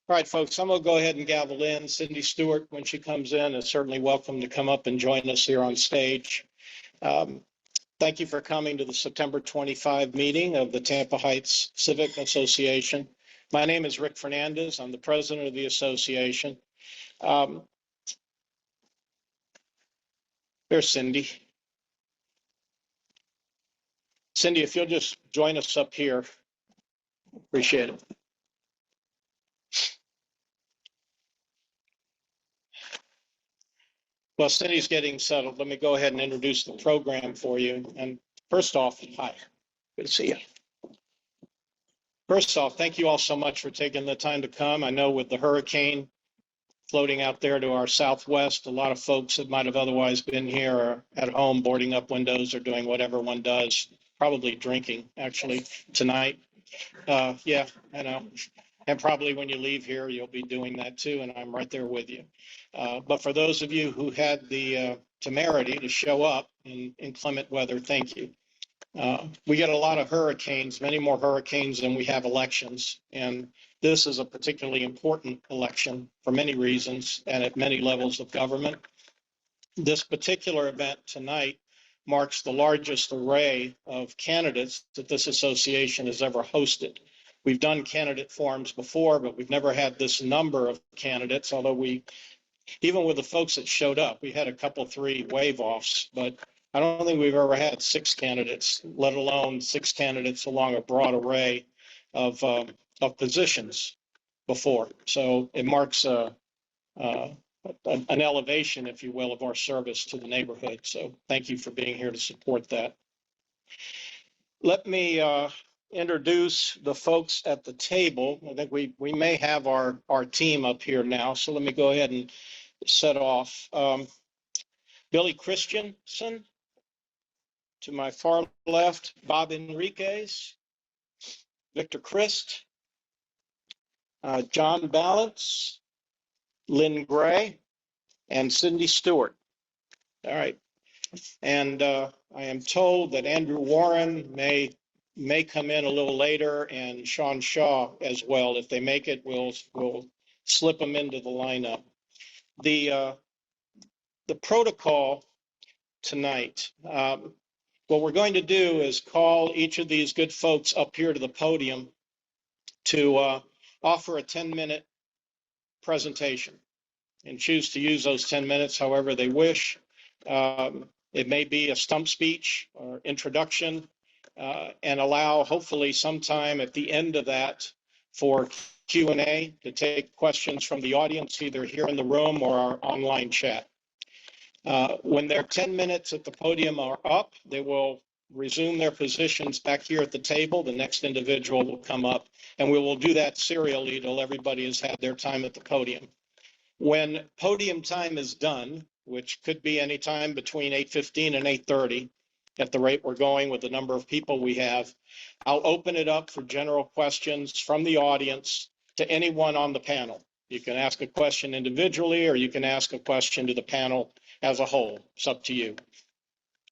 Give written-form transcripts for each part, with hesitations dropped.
All right, folks, I'm going to go ahead and gavel in. Cindy Stuart, when she comes in, is certainly welcome to come up and join us here on stage. Thank you for coming to the September 25 meeting of the Tampa Heights Civic Association. My name is Rick Fernandez. I'm the president of the association. There's Cindy. Cindy, if you'll just join us up here, appreciate it. Well, Cindy's getting settled. Let me go ahead and introduce the program for you. And first off, hi, good to see you. First off, thank you all so much for taking the time to come. I know with the hurricane floating out there to our southwest, a lot of folks that might have otherwise been here are at home boarding up windows or doing whatever one does, probably drinking actually tonight. Yeah, I know. And probably when you leave here, you'll be doing that too, and I'm right there with you. But for those of you who had the temerity to show up in inclement weather, thank you. We get a lot of hurricanes, many more hurricanes than we have elections. And this is a particularly important election for many reasons and at many levels of government. This particular event tonight marks the largest array of candidates that this association has ever hosted. We've done candidate forums before, but we've never had this number of candidates, although even with the folks that showed up, we had a couple, 3 wave-offs, but I don't think we've ever had 6 candidates, let alone 6 candidates along a broad array of positions before. So it marks an elevation, if you will, of our service to the neighborhood. So thank you for being here to support that. Let me introduce the folks at the table. I think we may have our team up here now. So let me go ahead and set off. Billy Christensen to my far left, Bob Henriquez, Victor Crist, John Ballance, Lynn Gray, and Cindy Stuart. All right. And I am told that Andrew Warren may come in a little later, and Sean Shaw as well. If they make it, we'll slip them into the lineup. The protocol tonight, what we're going to do is call each of these good folks up here to the podium to offer a 10-minute presentation and choose to use those 10 minutes however they wish. It may be a stump speech or introduction, and allow hopefully sometime at the end of that for Q&A to take questions from the audience, either here in the room or our online chat. When their 10 minutes at the podium are up, they will resume their positions back here at the table. The next individual will come up, and we will do that serially till everybody has had their time at the podium. When podium time is done, which could be any time between 8:15 and 8:30, at the rate we're going with the number of people we have, I'll open it up for general questions from the audience to anyone on the panel. You can ask a question individually, or you can ask a question to the panel as a whole. It's up to you.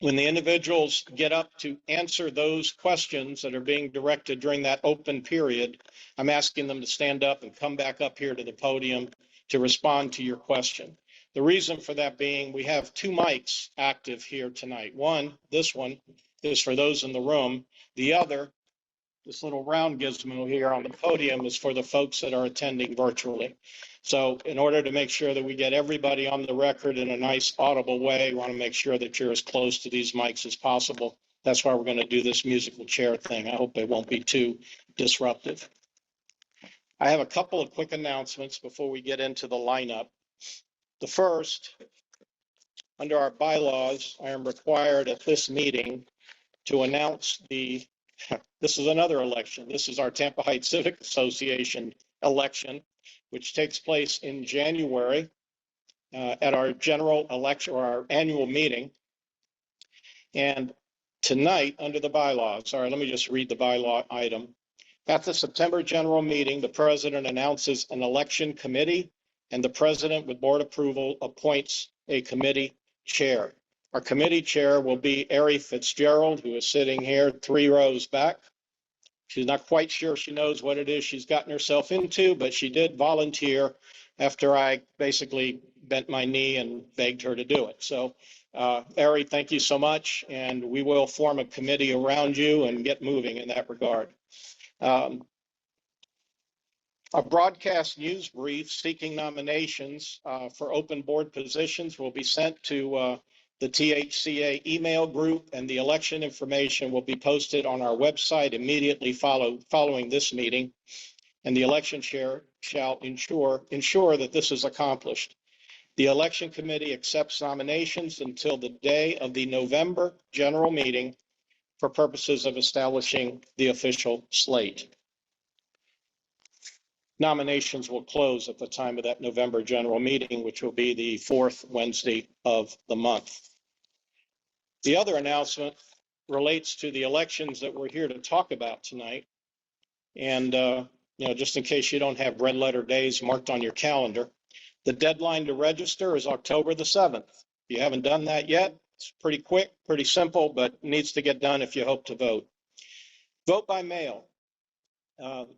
When the individuals get up to answer those questions that are being directed during that open period, I'm asking them to stand up and come back up here to the podium to respond to your question. The reason for that being, we have 2 mics active here tonight. One, this one, is for those in the room. The other, this little round gizmo here on the podium, is for the folks that are attending virtually. So in order to make sure that we get everybody on the record in a nice audible way, we want to make sure that you're as close to these mics as possible. That's why we're going to do this musical chair thing. I hope it won't be too disruptive. I have a couple of quick announcements before we get into the lineup. The first, under our bylaws, I am required at this meeting to announce this is another election. This is our Tampa Heights Civic Association election, which takes place in January at our general election or our annual meeting. And tonight, under the bylaws, sorry, let me just read the bylaw item. At the September general meeting, the president announces an election committee, and the president, with board approval, appoints a committee chair. Our committee chair will be Ari Fitzgerald, who is sitting here 3 rows back. She's not quite sure she knows what it is she's gotten herself into, but she did volunteer after I basically bent my knee and begged her to do it. So, Ari, thank you so much, and we will form a committee around you and get moving in that regard. A broadcast news brief seeking nominations for open board positions will be sent to the THCA email group, and the election information will be posted on our website immediately following this meeting. And the election chair shall ensure that this is accomplished. The election committee accepts nominations until the day of the November general meeting for purposes of establishing the official slate. Nominations will close at the time of that November general meeting, which will be the fourth Wednesday of the month. The other announcement relates to the elections that we're here to talk about tonight. And, just in case you don't have red letter days marked on your calendar, the deadline to register is October the 7th. If you haven't done that yet, it's pretty quick, pretty simple, but needs to get done if you hope to vote. Vote by mail.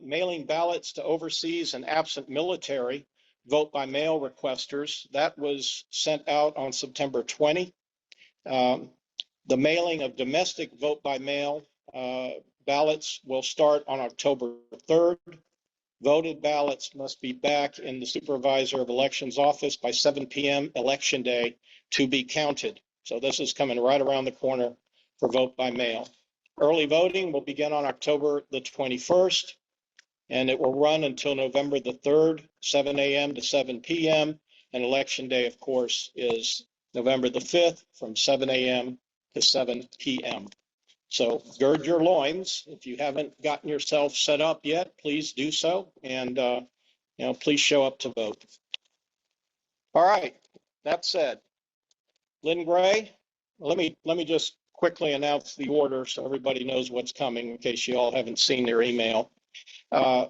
Mailing ballots to overseas and absent military vote by mail requesters. That was sent out on September 20. The mailing of domestic vote by mail ballots will start on October 3rd. Voted ballots must be back in the Supervisor of Elections office by 7 p.m. Election Day to be counted. So this is coming right around the corner for vote by mail. Early voting will begin on October the 21st, and it will run until November the 3rd, 7 a.m. to 7 p.m. And Election Day, of course, is November the 5th from 7 a.m. to 7 p.m. So gird your loins. If you haven't gotten yourself set up yet, please do so. And, please show up to vote. All right. That said, Lynn Gray, let me just quickly announce the order so everybody knows what's coming in case you all haven't seen their email.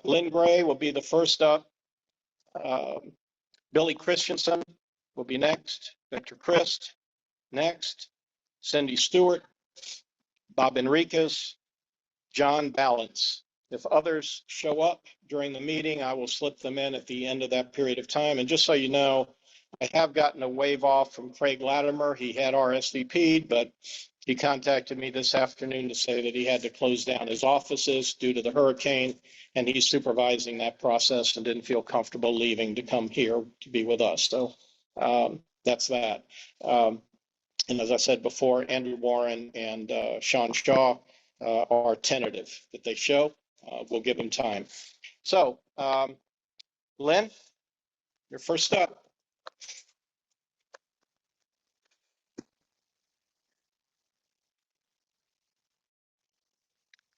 Lynn Gray will be the first up. Billy Christensen will be next. Victor Crist next. Cindy Stuart, Bob Henriquez, John Ballance. If others show up during the meeting, I will slip them in at the end of that period of time. And just so you know, I have gotten a wave off from Craig Latimer. He had RSVP'd, but he contacted me this afternoon to say that he had to close down his offices due to the hurricane, and he's supervising that process and didn't feel comfortable leaving to come here to be with us. So that's that. And as I said before, Andrew Warren and Sean Shaw are tentative that they show. We'll give them time. So, Lynn, you're first up.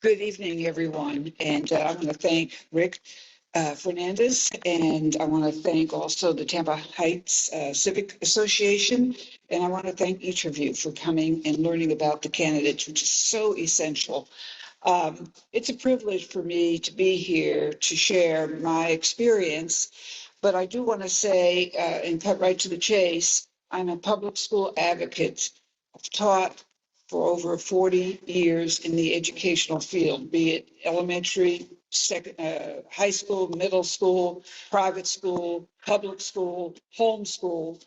Good evening, everyone. And I want to thank Rick Fernandez, and I want to thank also the Tampa Heights Civic Association. And I want to thank each of you for coming and learning about the candidates, which is so essential. It's a privilege for me to be here to share my experience, but I do want to say and cut right to the chase, I'm a public school advocate. I've taught for over 40 years in the educational field, be it elementary, high school, middle school, private school, public school, homeschool.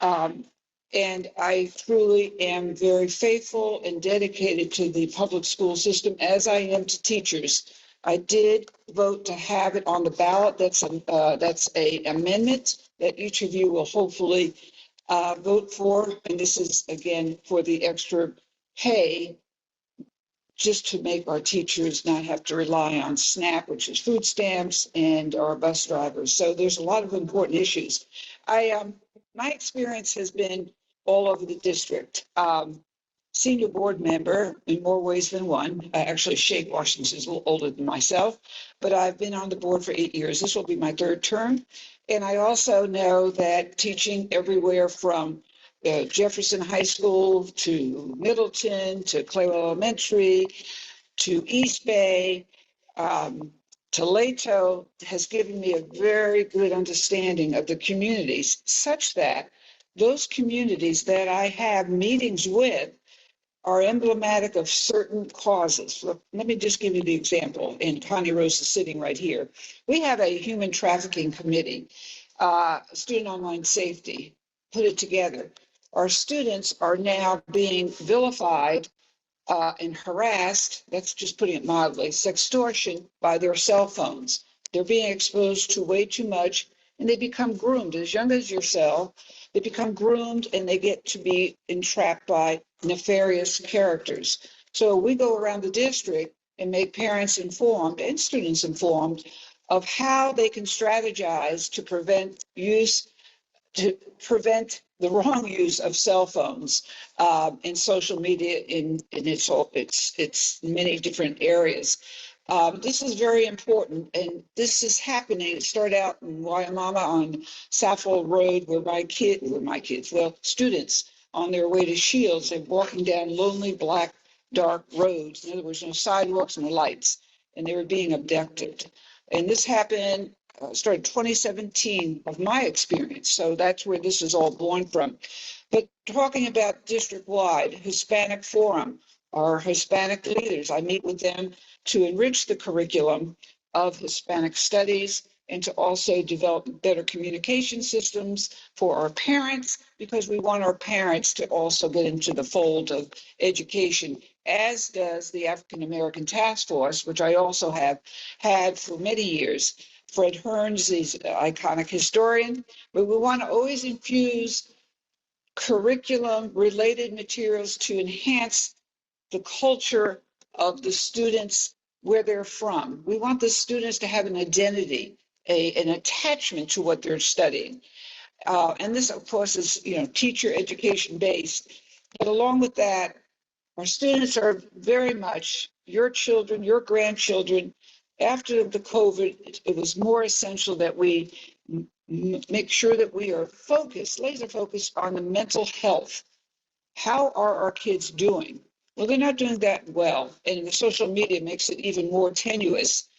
And I truly am very faithful and dedicated to the public school system as I am to teachers. I did vote to have it on the ballot. That's a amendment that each of you will hopefully vote for. And this is, again, for the extra pay just to make our teachers not have to rely on SNAP, which is food stamps, and our bus drivers. So there's a lot of important issues. My experience has been all over the district. Senior board member in more ways than one. Actually, Shake Washington is a little older than myself, but I've been on the board for 8 years. This will be my third term. And I also know that teaching everywhere from Jefferson High School to Middleton to Clay Elementary to East Bay to Lato has given me a very good understanding of the communities, such that those communities that I have meetings with are emblematic of certain causes. Look, let me just give you the example, and Connie Rose is sitting right here. We have a human trafficking committee, student online safety, put it together. Our students are now being vilified and harassed, that's just putting it mildly, sextortion by their cell phones. They're being exposed to way too much, and they become groomed. As young as yourself, they become groomed and they get to be entrapped by nefarious characters. So we go around the district and make parents informed and students informed of how they can strategize to prevent the wrong use of cell phones and social media in its many different areas. This is very important, and this is happening. It started out in Waimama on Saffold Road, where students on their way to Shields, they're walking down lonely, black, dark roads. In other words, no sidewalks, no lights, and they were being abducted. And this happened started 2017 of my experience. So that's where this is all born from. But talking about district-wide, Hispanic Forum, our Hispanic leaders, I meet with them to enrich the curriculum of Hispanic studies and to also develop better communication systems for our parents, because we want our parents to also get into the fold of education, as does the African American Task Force, which I also have had for many years. Fred Hearns is an iconic historian, but we want to always infuse curriculum-related materials to enhance the culture of the students where they're from. We want the students to have an identity, an attachment to what they're studying. And this, of course, is teacher education based. But along with that, our students are very much your children, your grandchildren. After the COVID, it was more essential that we make sure that we are focused, laser focused on the mental health. How are our kids doing? Well, they're not doing that well, and the social media makes it even more tenuous.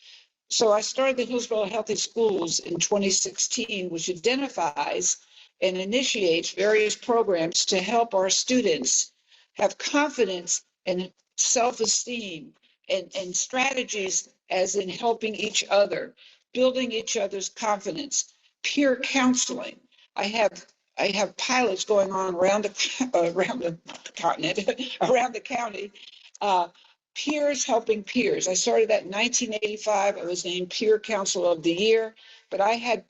So I started the Hillsborough Healthy Schools in 2016, which identifies and initiates various programs to help our students have confidence and self-esteem and strategies as in helping each other, building each other's confidence, peer counseling. I have pilots going on around the continent, around the county, peers helping peers. I started that in 1985. I was named Peer Council of the Year, but I had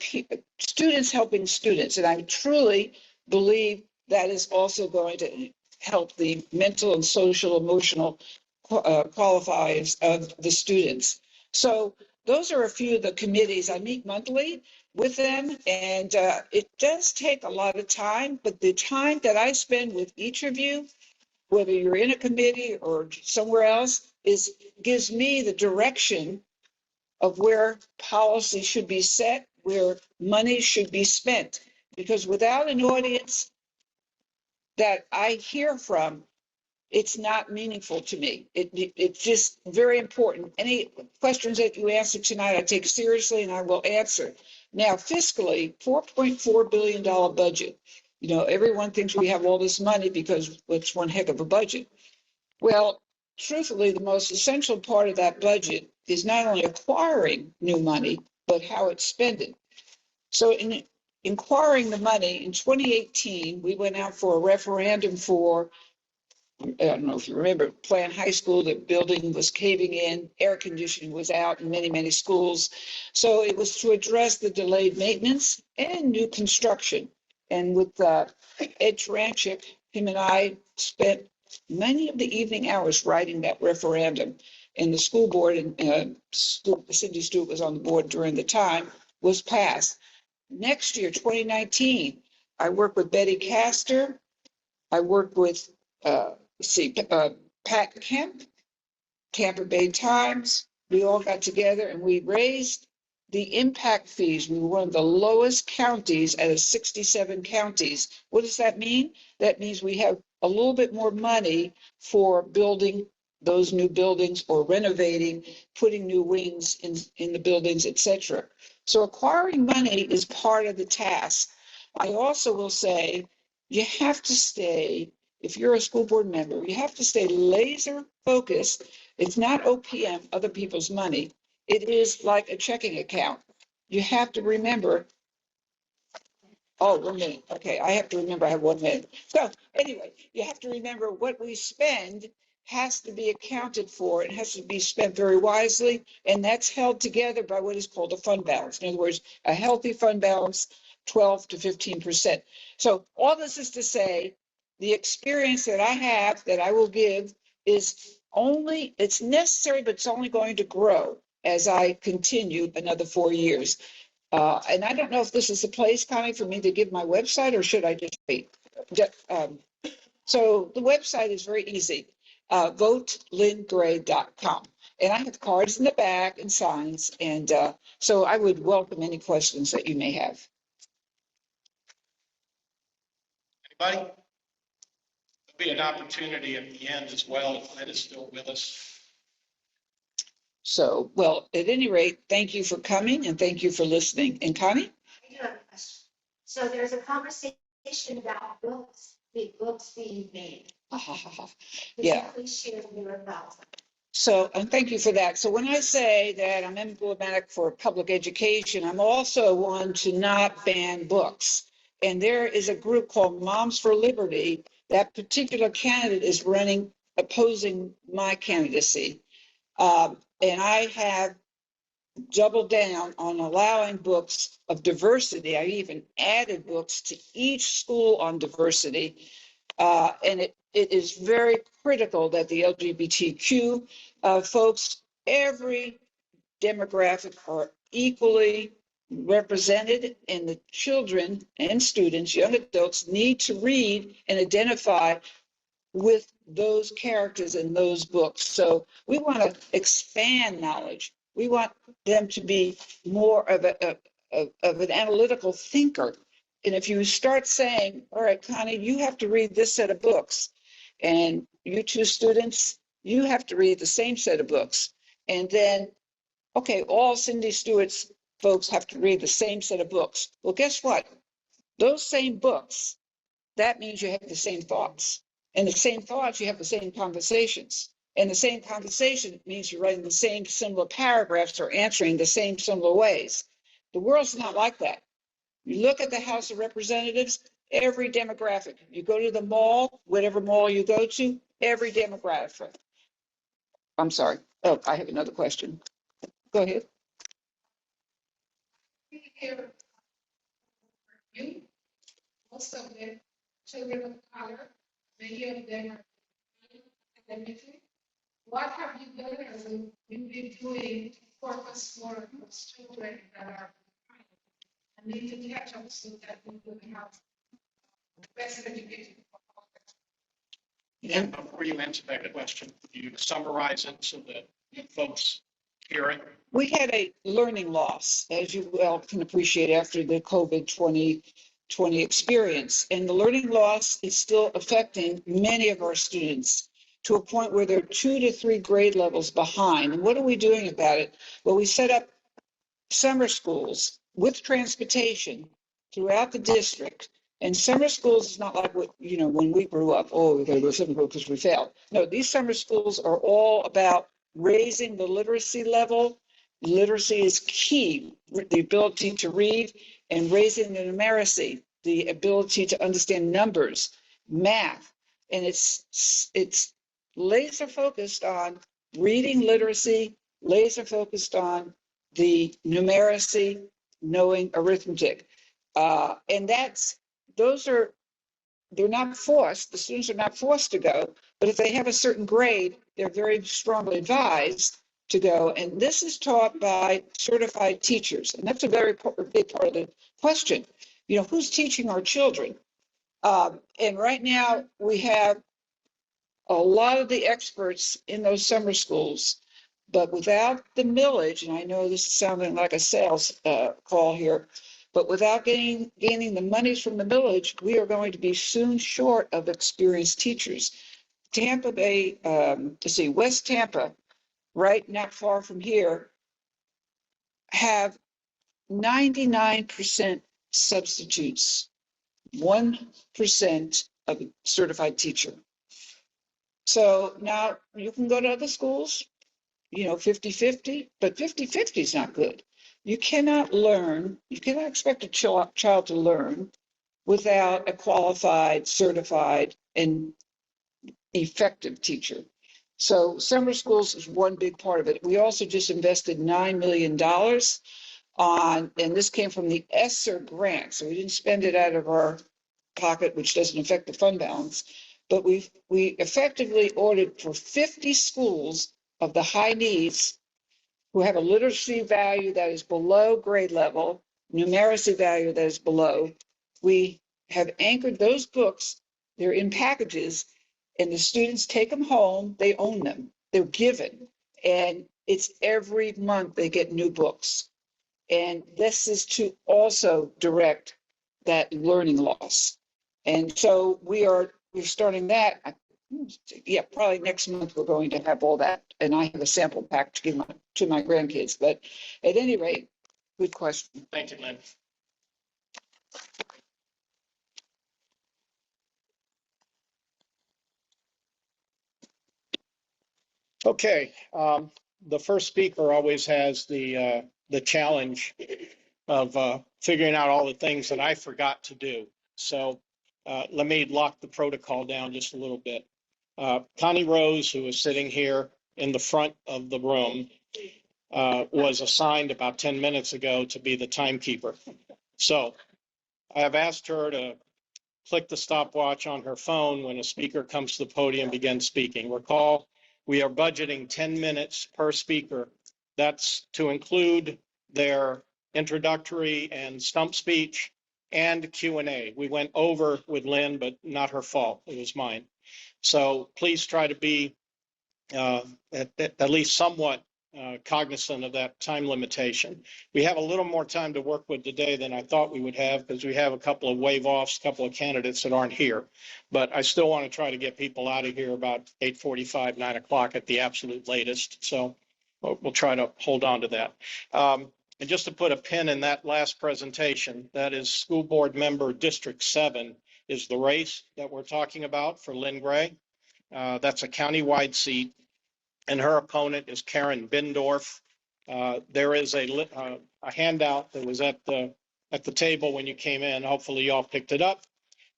students helping students, and I truly believe that is also going to help the mental and social, emotional qualifiers of the students. So those are a few of the committees. I meet monthly with them, and it does take a lot of time, but the time that I spend with each of you, whether you're in a committee or somewhere else, gives me the direction of where policy should be set, where money should be spent. Because without an audience that I hear from, it's not meaningful to me. It's just very important. Any questions that you answer tonight, I take seriously and I will answer. Now, fiscally, $4.4 billion budget. Everyone thinks we have all this money because it's one heck of a budget. Well, truthfully, the most essential part of that budget is not only acquiring new money, but how it's spent. So in acquiring the money in 2018, we went out for a referendum for, I don't know if you remember, Plant High School. The building was caving in, air conditioning was out in many, many schools. So it was to address the delayed maintenance and new construction. And with Ed Tranchik, him and I spent many of the evening hours writing that referendum. And the school board, and Cindy Stuart was on the board during the time, was passed. Next year, 2019, I worked with Betty Castor. I worked with Pat Kemp, Tampa Bay Times. We all got together and we raised the impact fees. We were one of the lowest counties out of 67 counties. What does that mean? That means we have a little bit more money for building those new buildings or renovating, putting new wings in the buildings, etc. So acquiring money is part of the task. I also will say you have to stay if you're a school board member, you have to stay laser focused. It's not OPM, other people's money. It is like a checking account. You have to remember. Oh, 1 minute. Okay, I have to remember I have 1 minute. So anyway, you have to remember what we spend has to be accounted for. It has to be spent very wisely, and that's held together by what is called a fund balance. In other words, a healthy fund balance, 12 to 15%. So all this is to say, the experience that I have, that I will give, is only, it's necessary, but it's only going to grow as I continue another 4 years. And I don't know if this is the place, Connie, for me to give my website, or should I just wait? So the website is very easy, votelynngray.com. And I have cards in the back and signs. And so I would welcome any questions that you may have. Anybody? There'll be an opportunity at the end as well, if Lynn is still with us. So, well, at any rate, thank you for coming and thank you for listening. And Connie? I do have a question. So there's a conversation about books, big books being made. Could Yeah. you please share your thoughts? So, and thank you for that. So when I say that I'm emblematic for public education, I'm also one to not ban books. And there is a group called Moms for Liberty. That particular candidate is running, opposing my candidacy. And I have doubled down on allowing books of diversity. I even added books to each school on diversity. And it is very critical that the LGBTQ folks, every demographic, are equally represented, and the children and students, young adults, need to read and identify with those characters in those books. So we want to expand knowledge. We want them to be more of an analytical thinker. And if you start saying, all right, Connie, you have to read this set of books, and you two students, you have to read the same set of books. And then, okay, all Cindy Stewart's folks have to read the same set of books. Well, guess what? Those same books, that means you have the same thoughts. And the same thoughts, you have the same conversations. And the same conversation means you're writing the same similar paragraphs or answering the same similar ways. The world's not like that. You look at the House of Representatives, every demographic. You go to the mall, whatever mall you go to, every demographic. I'm sorry. Oh, I have another question. Go ahead. You, most of them children of color, many of them are academically. What have you done or you been doing to focus more on those children that are behind and need to catch up so that we will have best education for all? And before you answer that question, could you summarize it so that folks hear it? We had a learning loss, as you well can appreciate, after the COVID 2020 experience. And the learning loss is still affecting many of our students to a point where they're 2 to 3 grade levels behind. And what are we doing about it? Well, we set up summer schools with transportation throughout the district. And summer schools is not like what, when we grew up, oh, we got to go to summer school because we failed. No, these summer schools are all about raising the literacy level. Literacy is key, the ability to read, and raising the numeracy, the ability to understand numbers, math. And it's laser focused on reading literacy, laser focused on the numeracy, knowing arithmetic. And they're not forced, the students are not forced to go, but if they have a certain grade, they're very strongly advised to go. And this is taught by certified teachers. And that's a very big part of the question. Who's teaching our children? And right now we have a lot of the experts in those summer schools, but without the millage, and I know this is sounding like a sales call here, but without gaining the monies from the millage, we are going to be soon short of experienced teachers. Tampa Bay, West Tampa, right not far from here, have 99% substitutes, 1% of a certified teacher. So now you can go to other schools, 50-50, but 50-50 is not good. You cannot expect a child to learn without a qualified, certified, and effective teacher. So summer schools is one big part of it. We also just invested $9 million on, and this came from the ESSER grant, so we didn't spend it out of our pocket, which doesn't affect the fund balance, but we effectively ordered for 50 schools of the high needs who have a literacy value that is below grade level, numeracy value that is below. We have anchored those books. They're in packages, and the students take them home. They own them. They're given, and it's every month they get new books. And this is to also direct that learning loss. And so we're starting that. Yeah, probably next month we're going to have all that. And I have a sample pack to give to my grandkids. But at any rate, good question. Thank you, Lynn. Okay, the first speaker always has the challenge of figuring out all the things that I forgot to do. So let me lock the protocol down just a little bit. Connie Rose, who is sitting here in the front of the room, was assigned about 10 minutes ago to be the timekeeper. So I have asked her to click the stopwatch on her phone when a speaker comes to the podium and begins speaking. Recall, we are budgeting 10 minutes per speaker. That's to include their introductory and stump speech and Q&A. We went over with Lynn, but not her fault. It was mine. So please try to be at least somewhat cognizant of that time limitation. We have a little more time to work with today than I thought we would have because we have a couple of wave offs, a couple of candidates that aren't here. But I still want to try to get people out of here about 8:45, 9 o'clock at the absolute latest. So we'll try to hold on to that. And just to put a pin in that last presentation, that is School Board Member District 7 is the race that we're talking about for Lynn Gray. That's a county-wide seat, and her opponent is Karen Bindorf. There is a handout that was at the table when you came in. Hopefully, you all picked it up.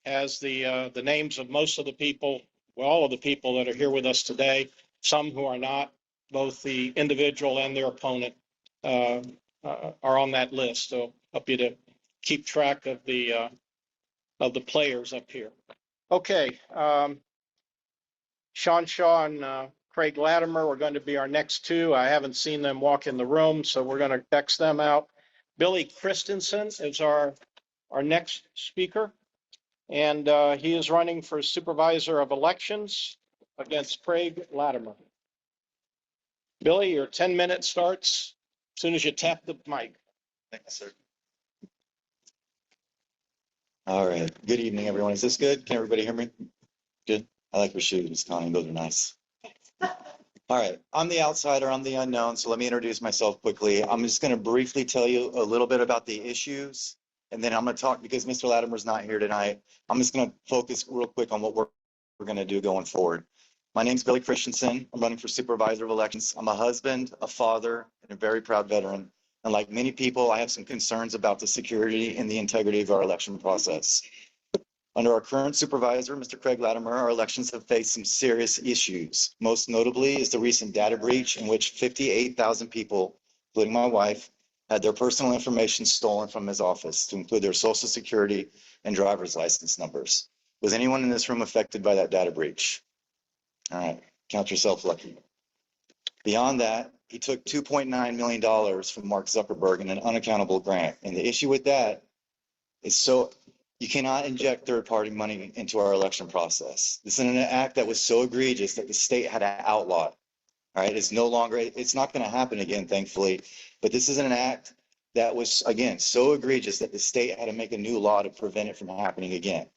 Has the names of most of the people, well, all of the people that are here with us today. Some who are not, both the individual and their opponent are on that list. So, help you to keep track of the players up here. Okay. Sean Shaw and Craig Latimer are going to be our next two. I haven't seen them walk in the room, so we're going to text them out. Billy Christensen is our next speaker, and he is running for Supervisor of Elections against Craig Latimer. Billy, your 10-minute starts as soon as you tap the mic. Thanks, sir. All right. Good evening, everyone. Is this good? Can everybody hear me? Good. I like your shoes, Connie. Those are nice. All right. I'm the outsider. I'm the unknown. So let me introduce myself quickly. I'm just going to briefly tell you a little bit about the issues. And then I'm going to talk, because Mr. Latimer's not here tonight, I'm just going to focus real quick on what we're going to do going forward. My name's Billy Christensen. I'm running for Supervisor of Elections. I'm a husband, a father, and a very proud veteran. And like many people, I have some concerns about the security and the integrity of our election process. Under our current supervisor, Mr. Craig Latimer, our elections have faced some serious issues. Most notably is the recent data breach in which 58,000 people, including my wife, had their personal information stolen from his office, to include their social security and driver's license numbers. Was anyone in this room affected by that data breach? All right, count yourself lucky. Beyond that, he took $2.9 million from Mark Zuckerberg in an unaccountable grant. And the issue with that is you cannot inject third-party money into our election process. This is an act that was so egregious that the state had to outlaw it. All right, it's not going to happen again, thankfully. But this is an act that was, again, so egregious that the state had to make a new law to prevent it from happening again.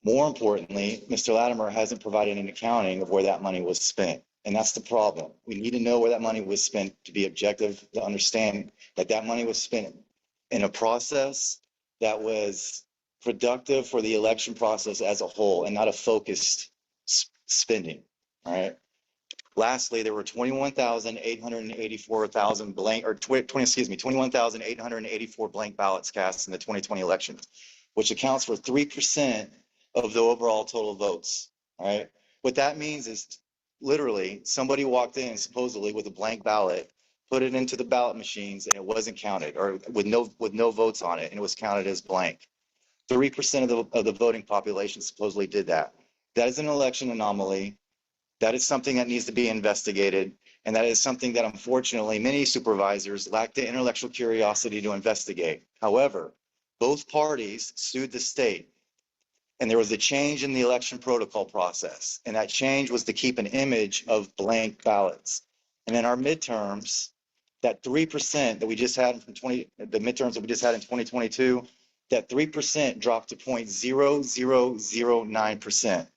More importantly, Mr. Latimer hasn't provided an accounting of where that money was spent. And that's the problem. We need to know where that money was spent to be objective, to understand that that money was spent in a process that was productive for the election process as a whole and not a focused spending. All right. Lastly, there were 21,884 blank or 21,884 blank ballots cast in the 2020 elections, which accounts for 3% of the overall total votes. All right. What that means is literally somebody walked in supposedly with a blank ballot, put it into the ballot machines, and it wasn't counted, or with no votes on it, and it was counted as blank. 3% of the voting population supposedly did that. That is an election anomaly. That is something that needs to be investigated. And that is something that unfortunately many supervisors lack the intellectual curiosity to investigate. However, both parties sued the state, and there was a change in the election protocol process. And that change was to keep an image of blank ballots. And in our midterms, that 3% that we just had from the midterms that we just had in 2022, that 3% dropped to 0.0009%.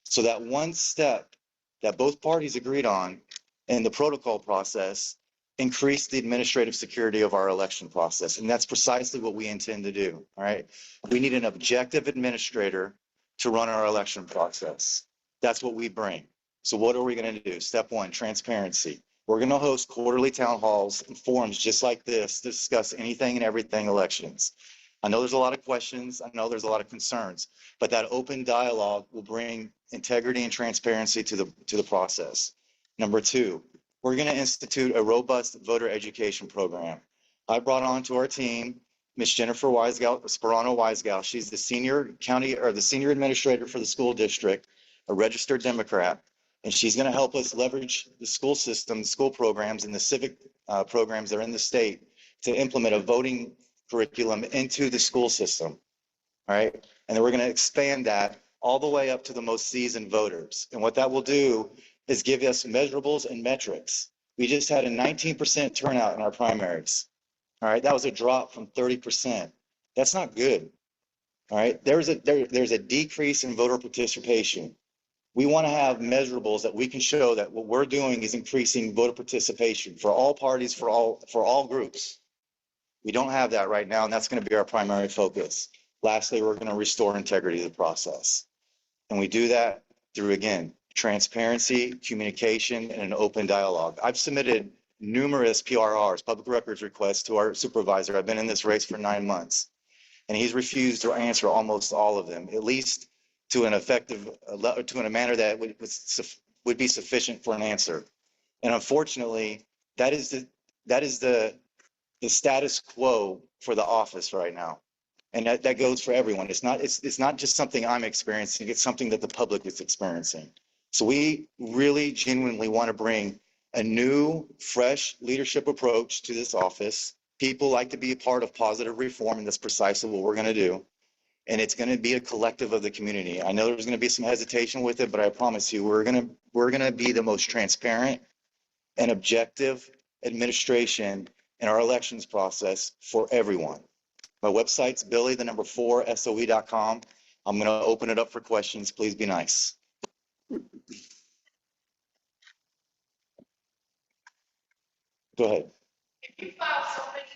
So that one step that both parties agreed on in the protocol process increased the administrative security of our election process. And that's precisely what we intend to do. All right. We need an objective administrator to run our election process. That's what we bring. So what are we going to do? Step one, transparency. We're going to host quarterly town halls and forums just like this to discuss anything and everything elections. I know there's a lot of questions. I know there's a lot of concerns, but that open dialogue will bring integrity and transparency to the process. Number two, we're going to institute a robust voter education program. I brought on to our team Ms. Jennifer Sperano-Weisgau. She's the senior administrator for the school district, a registered Democrat, and she's going to help us leverage the school system, school programs, and the civic programs that are in the state to implement a voting curriculum into the school system. All right. And then we're going to expand that all the way up to the most seasoned voters. And what that will do is give us measurables and metrics. We just had a 19% turnout in our primaries. All right. That was a drop from 30%. That's not good. All right. There's a decrease in voter participation. We want to have measurables that we can show that what we're doing is increasing voter participation for all parties, for all groups. We don't have that right now, and that's going to be our primary focus. Lastly, we're going to restore integrity to the process. And we do that through, again, transparency, communication, and an open dialogue. I've submitted numerous PRRs, public records requests, to our supervisor. I've been in this race for 9 months, and he's refused to answer almost all of them, at least to an effective, to in a manner that would be sufficient for an answer. And unfortunately, that is the status quo for the office right now. And that goes for everyone. It's not just something I'm experiencing, it's something that the public is experiencing. So we really genuinely want to bring a new, fresh leadership approach to this office. People like to be a part of positive reform, and that's precisely what we're going to do. And it's going to be a collective of the community. I know there's going to be some hesitation with it, but I promise you, we're going to be the most transparent and objective administration in our elections process for everyone. My website's billy4soe.com. I'm going to open it up for questions. Please be nice. Go ahead. If you file so many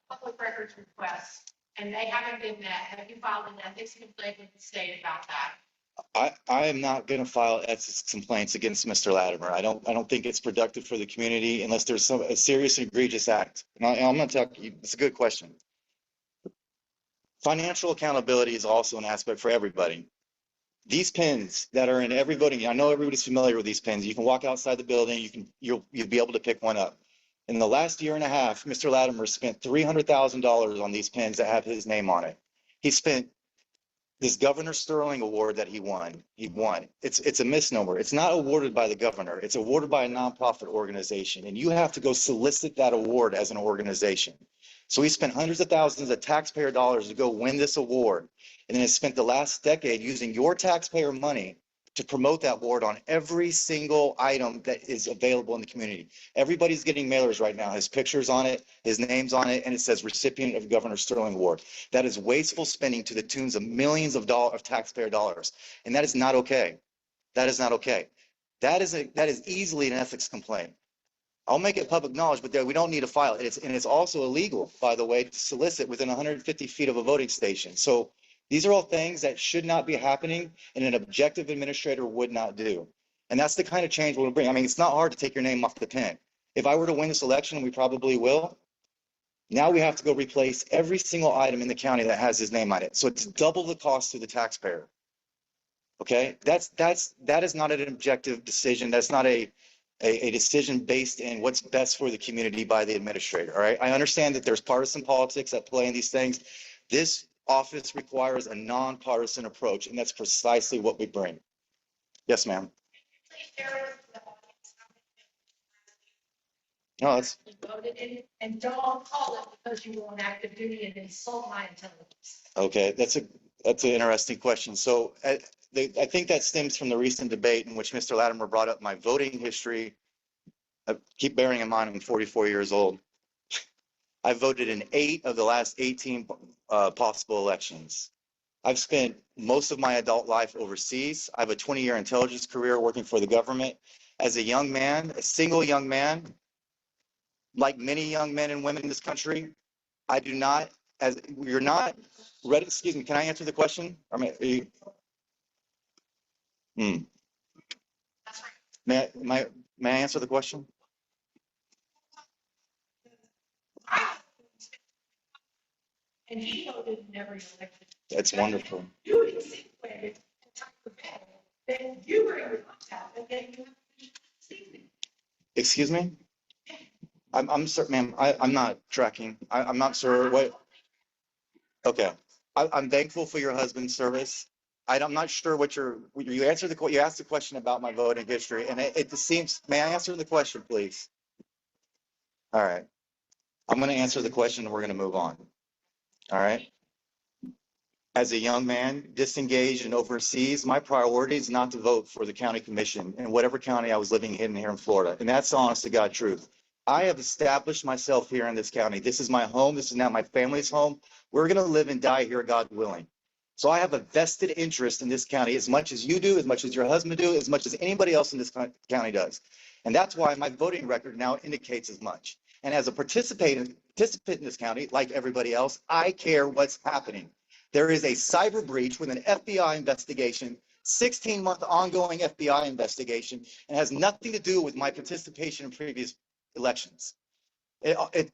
public records requests and they haven't been met, have you filed an ethics complaint with the state about that? I am not going to file ethics complaints against Mr. Latimer. I don't think it's productive for the community unless there's a serious and egregious act. And I'm going to tell you, it's a good question. Financial accountability is also an aspect for everybody. These pins that are in every voting, I know everybody's familiar with these pins. You can walk outside the building, you'll be able to pick one up. In the last year and a half, Mr. Latimer spent $300,000 on these pins that have his name on it. He spent this Governor Sterling award that he won. It's a misnomer. It's not awarded by the governor. It's awarded by a nonprofit organization, and you have to go solicit that award as an organization. So he spent hundreds of thousands of taxpayer dollars to go win this award, and then has spent the last decade using your taxpayer money to promote that award on every single item that is available in the community. Everybody's getting mailers right now. His picture's on it, his name's on it, and it says recipient of Governor Sterling Award. That is wasteful spending to the tunes of millions of taxpayer dollars. And that is not okay. That is not okay. That is easily an ethics complaint. I'll make it public knowledge, but we don't need to file it. And it's also illegal, by the way, to solicit within 150 feet of a voting station. So these are all things that should not be happening and an objective administrator would not do. And that's the kind of change we'll bring. I mean, it's not hard to take your name off the pen. If I were to win this election, we probably will. Now we have to go replace every single item in the county that has his name on it. So it's double the cost to the taxpayer. Okay, that is not an objective decision. That's not a decision based in what's best for the community by the administrator. All right, I understand that there's partisan politics at play in these things. This office requires a nonpartisan approach, and that's precisely what we bring. Yes, ma'am. No, that's Voted in, and don't call it because you were on active duty and insult my intelligence. okay. That's an interesting question. So I think that stems from the recent debate in which Mr. Latimer brought up my voting history. Keep bearing in mind, I'm 44 years old. I voted in 8 of the last 18 possible elections. I've spent most of my adult life overseas. I have a 20-year intelligence career working for the government. As a young man, a single young man, like many young men and women in this country, I do not, as you're not ready, excuse me, can I answer the question? Or may I answer the question? And he voted in every election. That's wonderful. You insinuated that you were in contact and then you have to. Excuse me? I'm sorry, ma'am, I'm not tracking. I'm not sure what. Okay. I'm thankful for your husband's service. I'm not sure what you asked the question about my voting history, and it just seems, may I answer the question, please? All right. I'm going to answer the question and we're going to move on. All right. As a young man, disengaged and overseas, my priority is not to vote for the county commission in whatever county I was living in here in Florida. And that's the honest to God truth. I have established myself here in this county. This is my home. This is now my family's home. We're going to live and die here, God willing. So I have a vested interest in this county as much as you do, as much as your husband do, as much as anybody else in this county does. And that's why my voting record now indicates as much. And as a participant in this county, like everybody else, I care what's happening. There is a cyber breach with an FBI investigation, 16-month ongoing FBI investigation, and has nothing to do with my participation in previous elections.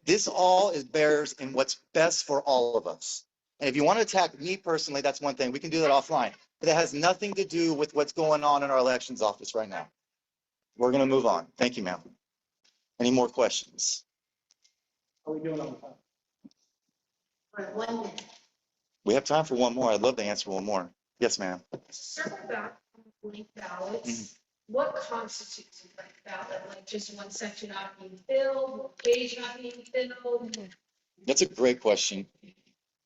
This all bears in what's best for all of us. And if you want to attack me personally, that's one thing. We can do that offline. But it has nothing to do with what's going on in our elections office right now. We're going to move on. Thank you, ma'am. Any more questions? Are we doing on time? For 1 minute. We have time for one more. I'd love to answer one more. Yes, ma'am. Circle back on blank ballots. What constitutes a blank ballot? Like just one section not being filled, one page not being filled? That's a great question.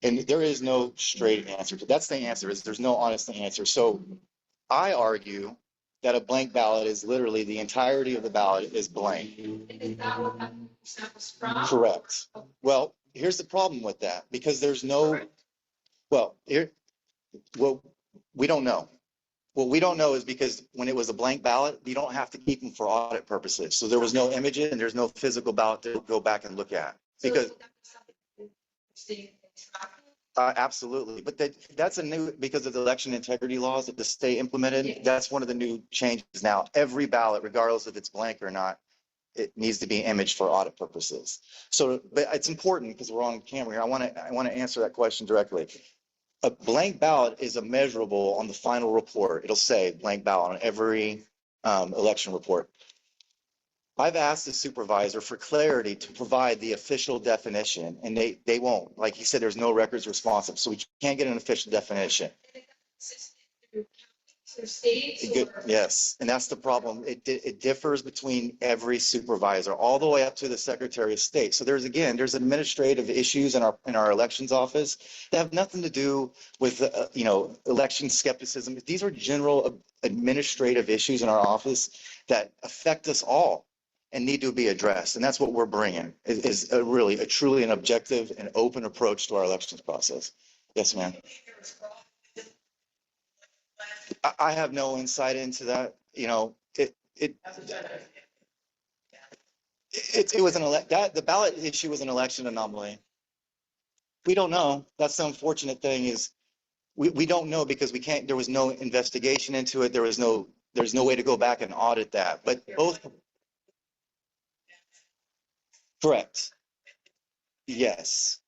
And there is no straight answer. That's the answer, is there's no honest answer. So I argue that a blank ballot is literally the entirety of the ballot is blank. Is that what that was from? Correct. Well, here's the problem with that, because there's no, well, we don't know. What we don't know is because when it was a blank ballot, you don't have to keep them for audit purposes. So there was no images and there's no physical ballot to go back and look at. Because absolutely, but that's a new, because of the election integrity laws that the state implemented. That's one of the new changes now. Every ballot, regardless if it's blank or not, it needs to be imaged for audit purposes. So, but it's important because we're on camera here. I want to answer that question directly. A blank ballot is immeasurable on the final report. It'll say blank ballot on every election report. I've asked the supervisor for clarity to provide the official definition, and they won't. Like he said, there's no records responsive, so we can't get an official definition. Yes, and that's the problem. It differs between every supervisor, all the way up to the Secretary of State. So there's administrative issues in our elections office that have nothing to do with election skepticism. These are general administrative issues in our office that affect us all and need to be addressed. And that's what we're bringing, is a truly an objective and open approach to our elections process. Yes, ma'am. I have no insight into that. It was the ballot issue was an election anomaly. We don't know. That's the unfortunate thing is we don't know because we can't, there was no investigation into it. There's no way to go back and audit that, but both. Correct. Yes.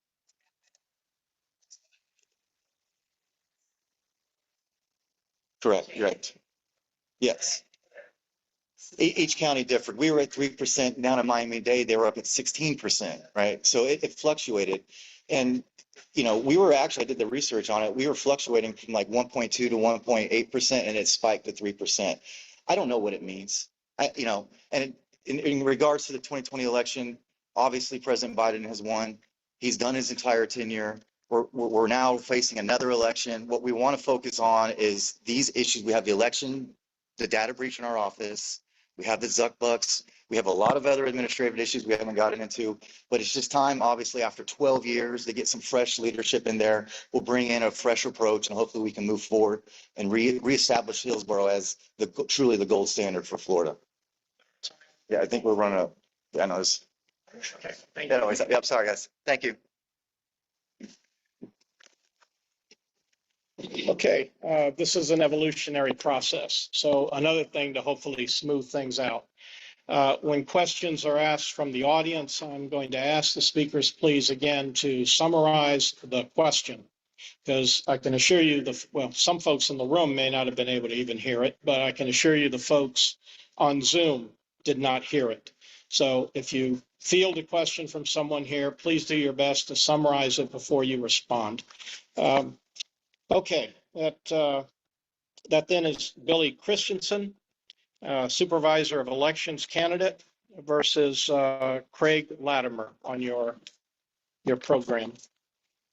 Correct. Right. Yes. Each county differed. We were at 3%. Down in Miami-Dade, they were up at 16%, right? So it fluctuated. And, you know, we were actually, I did the research on it. We were fluctuating from like 1.2 to 1.8%, and it spiked to 3%. I don't know what it means. You know, and in regards to the 2020 election, obviously President Biden has won. He's done his entire tenure. We're now facing another election. What we want to focus on is these issues. We have the election, the data breach in our office. We have the Zuck bucks. We have a lot of other administrative issues we haven't gotten into, but it's just time, obviously, after 12 years to get some fresh leadership in there. We'll bring in a fresh approach and hopefully we can move forward and reestablish Hillsborough as truly the gold standard for Florida. Yeah, I think we're running up. I know this. Okay, thank you. Anyways, yeah, I'm sorry, guys. Thank you. Okay, this is an evolutionary process. So another thing to hopefully smooth things out. When questions are asked from the audience, I'm going to ask the speakers, please, again, to summarize the question. Because I can assure you, well, some folks in the room may not have been able to even hear it, but I can assure you the folks on Zoom did not hear it. So if you field a question from someone here, please do your best to summarize it before you respond. Okay, that then is Billy Christensen, Supervisor of Elections candidate versus Craig Latimer on your program.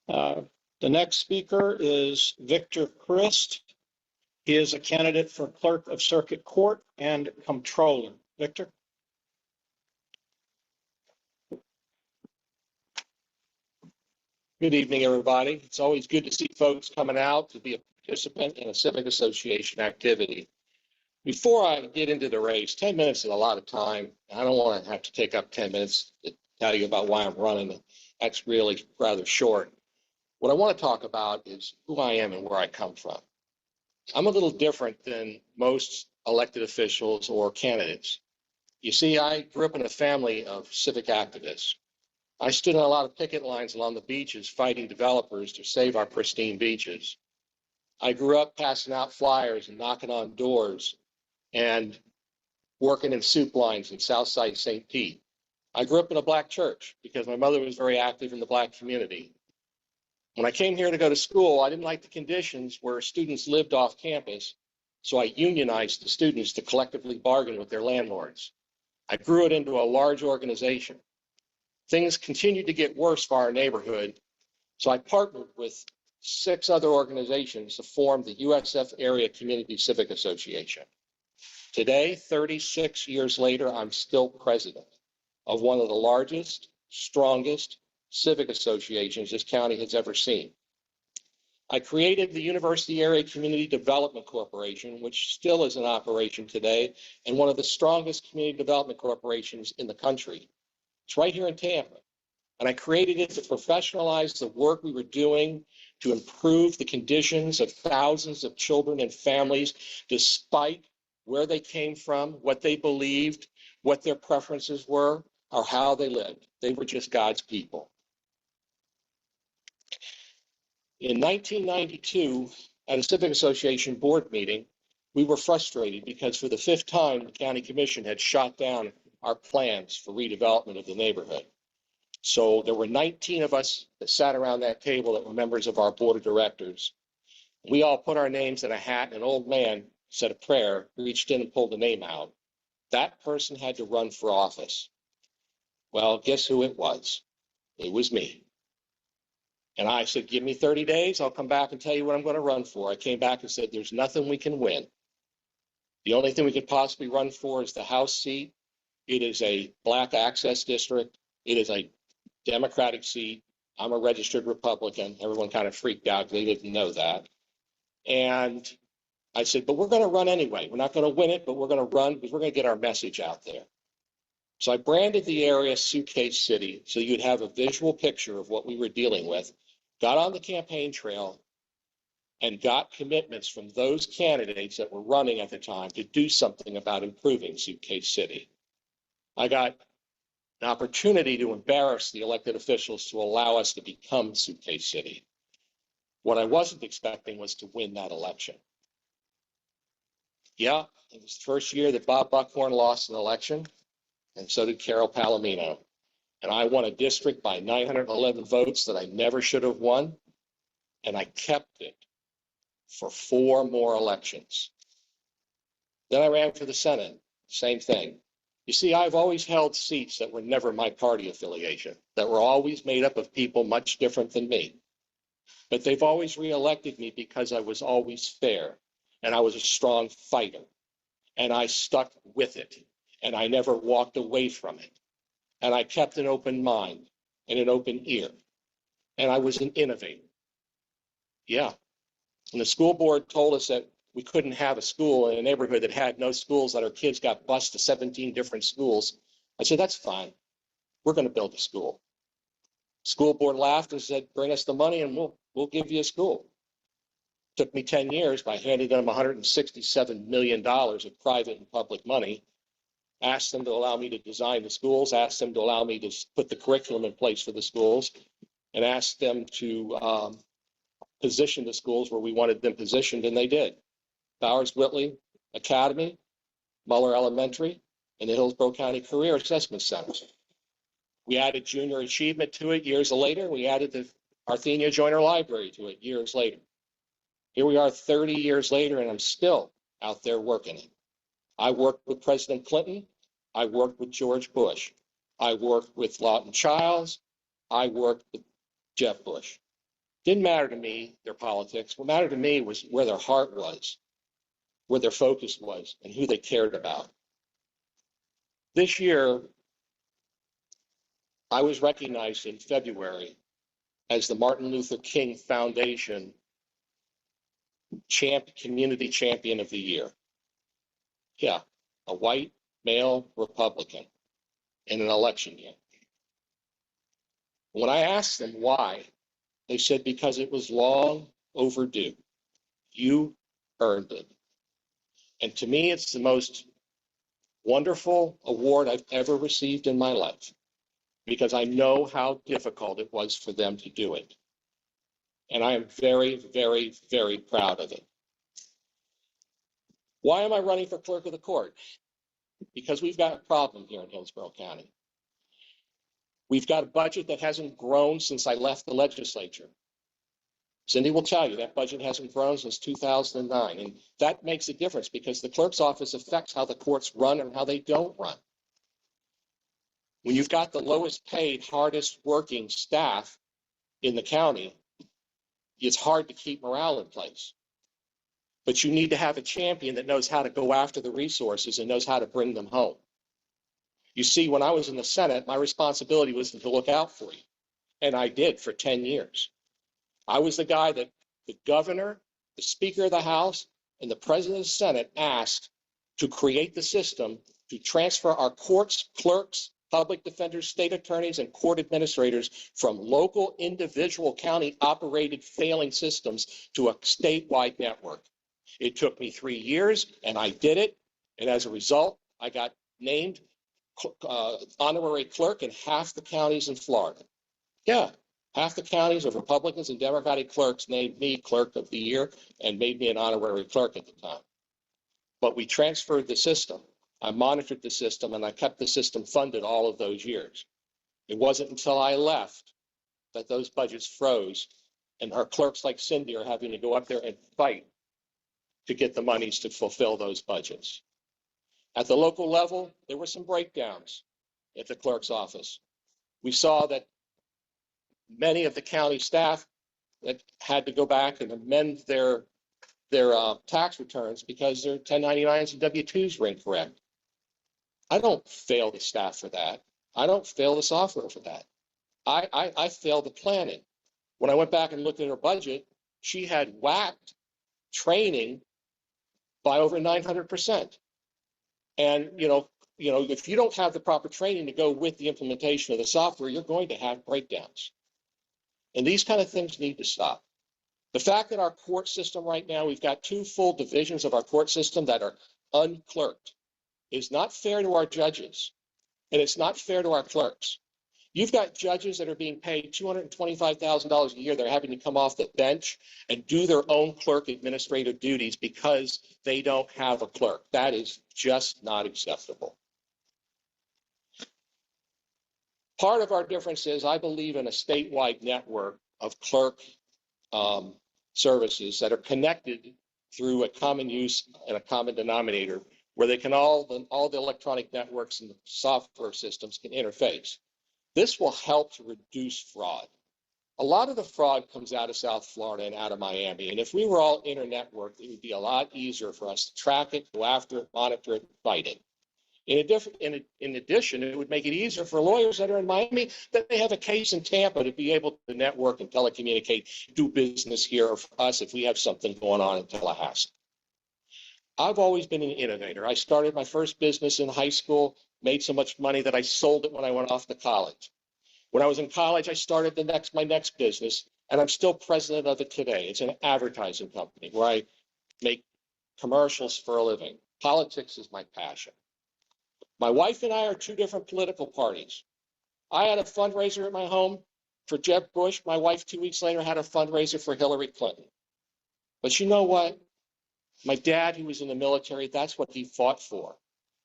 The next speaker is Victor Crist. He is a candidate for Clerk of Circuit Court and Comptroller. Victor? Good evening, everybody. It's always good to see folks coming out to be a participant in a civic association activity. Before I get into the race, 10 minutes is a lot of time. I don't want to have to take up 10 minutes to tell you about why I'm running. That's really rather short. What I want to talk about is who I am and where I come from. I'm a little different than most elected officials or candidates. You see, I grew up in a family of civic activists. I stood on a lot of picket lines along the beaches fighting developers to save our pristine beaches. I grew up passing out flyers and knocking on doors and working in soup lines in Southside St. Pete. I grew up in a black church because my mother was very active in the black community. When I came here to go to school, I didn't like the conditions where students lived off campus, so I unionized the students to collectively bargain with their landlords. I grew it into a large organization. Things continued to get worse for our neighborhood, so I partnered with 6 other organizations to form the USF Area Community Civic Association. Today, 36 years later, I'm still president of one of the largest, strongest civic associations this county has ever seen. I created the University Area Community Development Corporation, which still is in operation today, and one of the strongest community development corporations in the country. It's right here in Tampa. And I created it to professionalize the work we were doing to improve the conditions of thousands of children and families, despite where they came from, what they believed, what their preferences were, or how they lived. They were just God's people. In 1992, at a Civic Association board meeting, we were frustrated because for the 5th time, the County Commission had shot down our plans for redevelopment of the neighborhood. So there were 19 of us that sat around that table that were members of our board of directors. We all put our names in a hat, and an old man said a prayer, reached in and pulled the name out. That person had to run for office. Well, guess who it was? It was me. And I said, give me 30 days. I'll come back and tell you what I'm going to run for. I came back and said, there's nothing we can win. The only thing we could possibly run for is the House seat. It is a black access district. It is a Democratic seat. I'm a registered Republican. Everyone kind of freaked out because they didn't know that. And I said, but we're going to run anyway. We're not going to win it, but we're going to run because we're going to get our message out there. So I branded the area Suitcase City so you'd have a visual picture of what we were dealing with, got on the campaign trail, and got commitments from those candidates that were running at the time to do something about improving Suitcase City. I got an opportunity to embarrass the elected officials to allow us to become Suitcase City. What I wasn't expecting was to win that election. Yeah, it was the first year that Bob Buckhorn lost an election, and so did Carol Palomino. And I won a district by 911 votes that I never should have won, and I kept it for 4 more elections. Then I ran for the Senate, same thing. You see, I've always held seats that were never my party affiliation, that were always made up of people much different than me. But they've always reelected me because I was always fair, and I was a strong fighter, and I stuck with it, and I never walked away from it. And I kept an open mind and an open ear, and I was an innovator. Yeah. And the school board told us that we couldn't have a school in a neighborhood that had no schools, that our kids got bused to 17 different schools. I said, that's fine. We're going to build a school. School board laughed and said, bring us the money and we'll give you a school. Took me 10 years, but I handed them $167 million of private and public money, asked them to allow me to design the schools, asked them to allow me to put the curriculum in place for the schools, and asked them to position the schools where we wanted them positioned, and they did. Bowers Whitley Academy, Muller Elementary, and the Hillsborough County Career Assessment Center. We added junior achievement to it years later. We added the Arthenia Joyner Library to it years later. Here we are 30 years later, and I'm still out there working it. I worked with President Clinton. I worked with George Bush. I worked with Lawton Childs. I worked with Jeb Bush. Didn't matter to me, their politics. What mattered to me was where their heart was, where their focus was, and who they cared about. This year, I was recognized in February as the Martin Luther King Foundation Community Champion of the Year. Yeah, a white male Republican in an election year. When I asked them why, they said because it was long overdue. You earned it. And to me, it's the most wonderful award I've ever received in my life, because I know how difficult it was for them to do it. And I am very, very, very proud of it. Why am I running for clerk of the court? Because we've got a problem here in Hillsborough County. We've got a budget that hasn't grown since I left the legislature. Cindy will tell you that budget hasn't grown since 2009. And that makes a difference because the clerk's office affects how the courts run and how they don't run. When you've got the lowest paid, hardest working staff in the county, it's hard to keep morale in place. But you need to have a champion that knows how to go after the resources and knows how to bring them home. You see, when I was in the Senate, my responsibility was to look out for you. And I did for 10 years. I was the guy that the governor, the Speaker of the House, and the President of the Senate asked to create the system to transfer our courts, clerks, public defenders, state attorneys, and court administrators from local, individual, county-operated failing systems to a statewide network. It took me 3 years, and I did it. And as a result, I got named honorary clerk in half the counties in Florida. Yeah. Half the counties of Republicans and Democratic clerks named me clerk of the year and made me an honorary clerk at the time. But we transferred the system. I monitored the system and I kept the system funded all of those years. It wasn't until I left that those budgets froze and our clerks like Cindy are having to go up there and fight to get the monies to fulfill those budgets. At the local level, there were some breakdowns at the clerk's office. We saw that many of the county staff that had to go back and amend their tax returns because their 1099s and W-2s were incorrect. I don't fail the staff for that. I don't fail the software for that. I fail the planning. When I went back and looked at her budget, she had whacked training by over 900%. And, if you don't have the proper training to go with the implementation of the software, you're going to have breakdowns. And these kind of things need to stop. The fact that our court system right now, we've got 2 full divisions of our court system that are unclerked, is not fair to our judges, and it's not fair to our clerks. You've got judges that are being paid $225,000 a year. They're having to come off the bench and do their own clerk administrative duties because they don't have a clerk. That is just not acceptable. Part of our difference is I believe in a statewide network of clerk services that are connected through a common use and a common denominator where they can all the electronic networks and the software systems can interface. This will help to reduce fraud. A lot of the fraud comes out of South Florida and out of Miami. And if we were all inter-networked, it would be a lot easier for us to track it, go after it, monitor it, and fight it. In addition, it would make it easier for lawyers that are in Miami that they have a case in Tampa to be able to network and telecommunicate, do business here for us if we have something going on in Tallahassee. I've always been an innovator. I started my first business in high school, made so much money that I sold it when I went off to college. When I was in college, I started my next business, and I'm still president of it today. It's an advertising company where I make commercials for a living. Politics is my passion. My wife and I are 2 different political parties. I had a fundraiser at my home for Jeb Bush. My wife 2 weeks later had a fundraiser for Hillary Clinton. But you know what? My dad, who was in the military, that's what he fought for.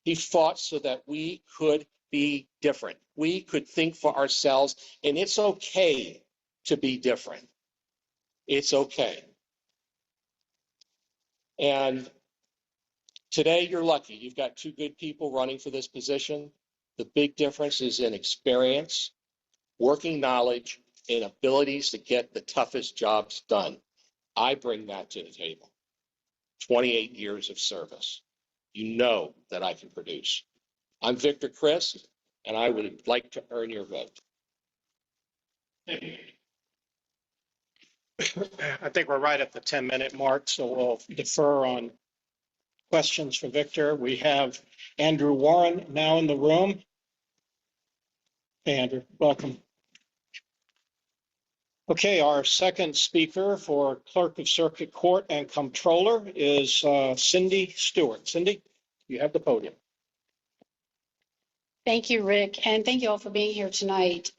He fought so that we could be different. We could think for ourselves, and it's okay to be different. It's okay. And today, you're lucky. You've got 2 good people running for this position. The big difference is in experience, working knowledge, and abilities to get the toughest jobs done. I bring that to the table. 28 years of service. You know that I can produce. I'm Victor Crist, and I would like to earn your vote. I think we're right at the 10-minute mark, so we'll defer on questions for Victor. We have Andrew Warren now in the room. Hey, Andrew, welcome. Okay, our second speaker for Clerk of Circuit Court and Comptroller is Cindy Stuart. Cindy, you have the podium. Thank you, Rick, and thank you all for being here tonight.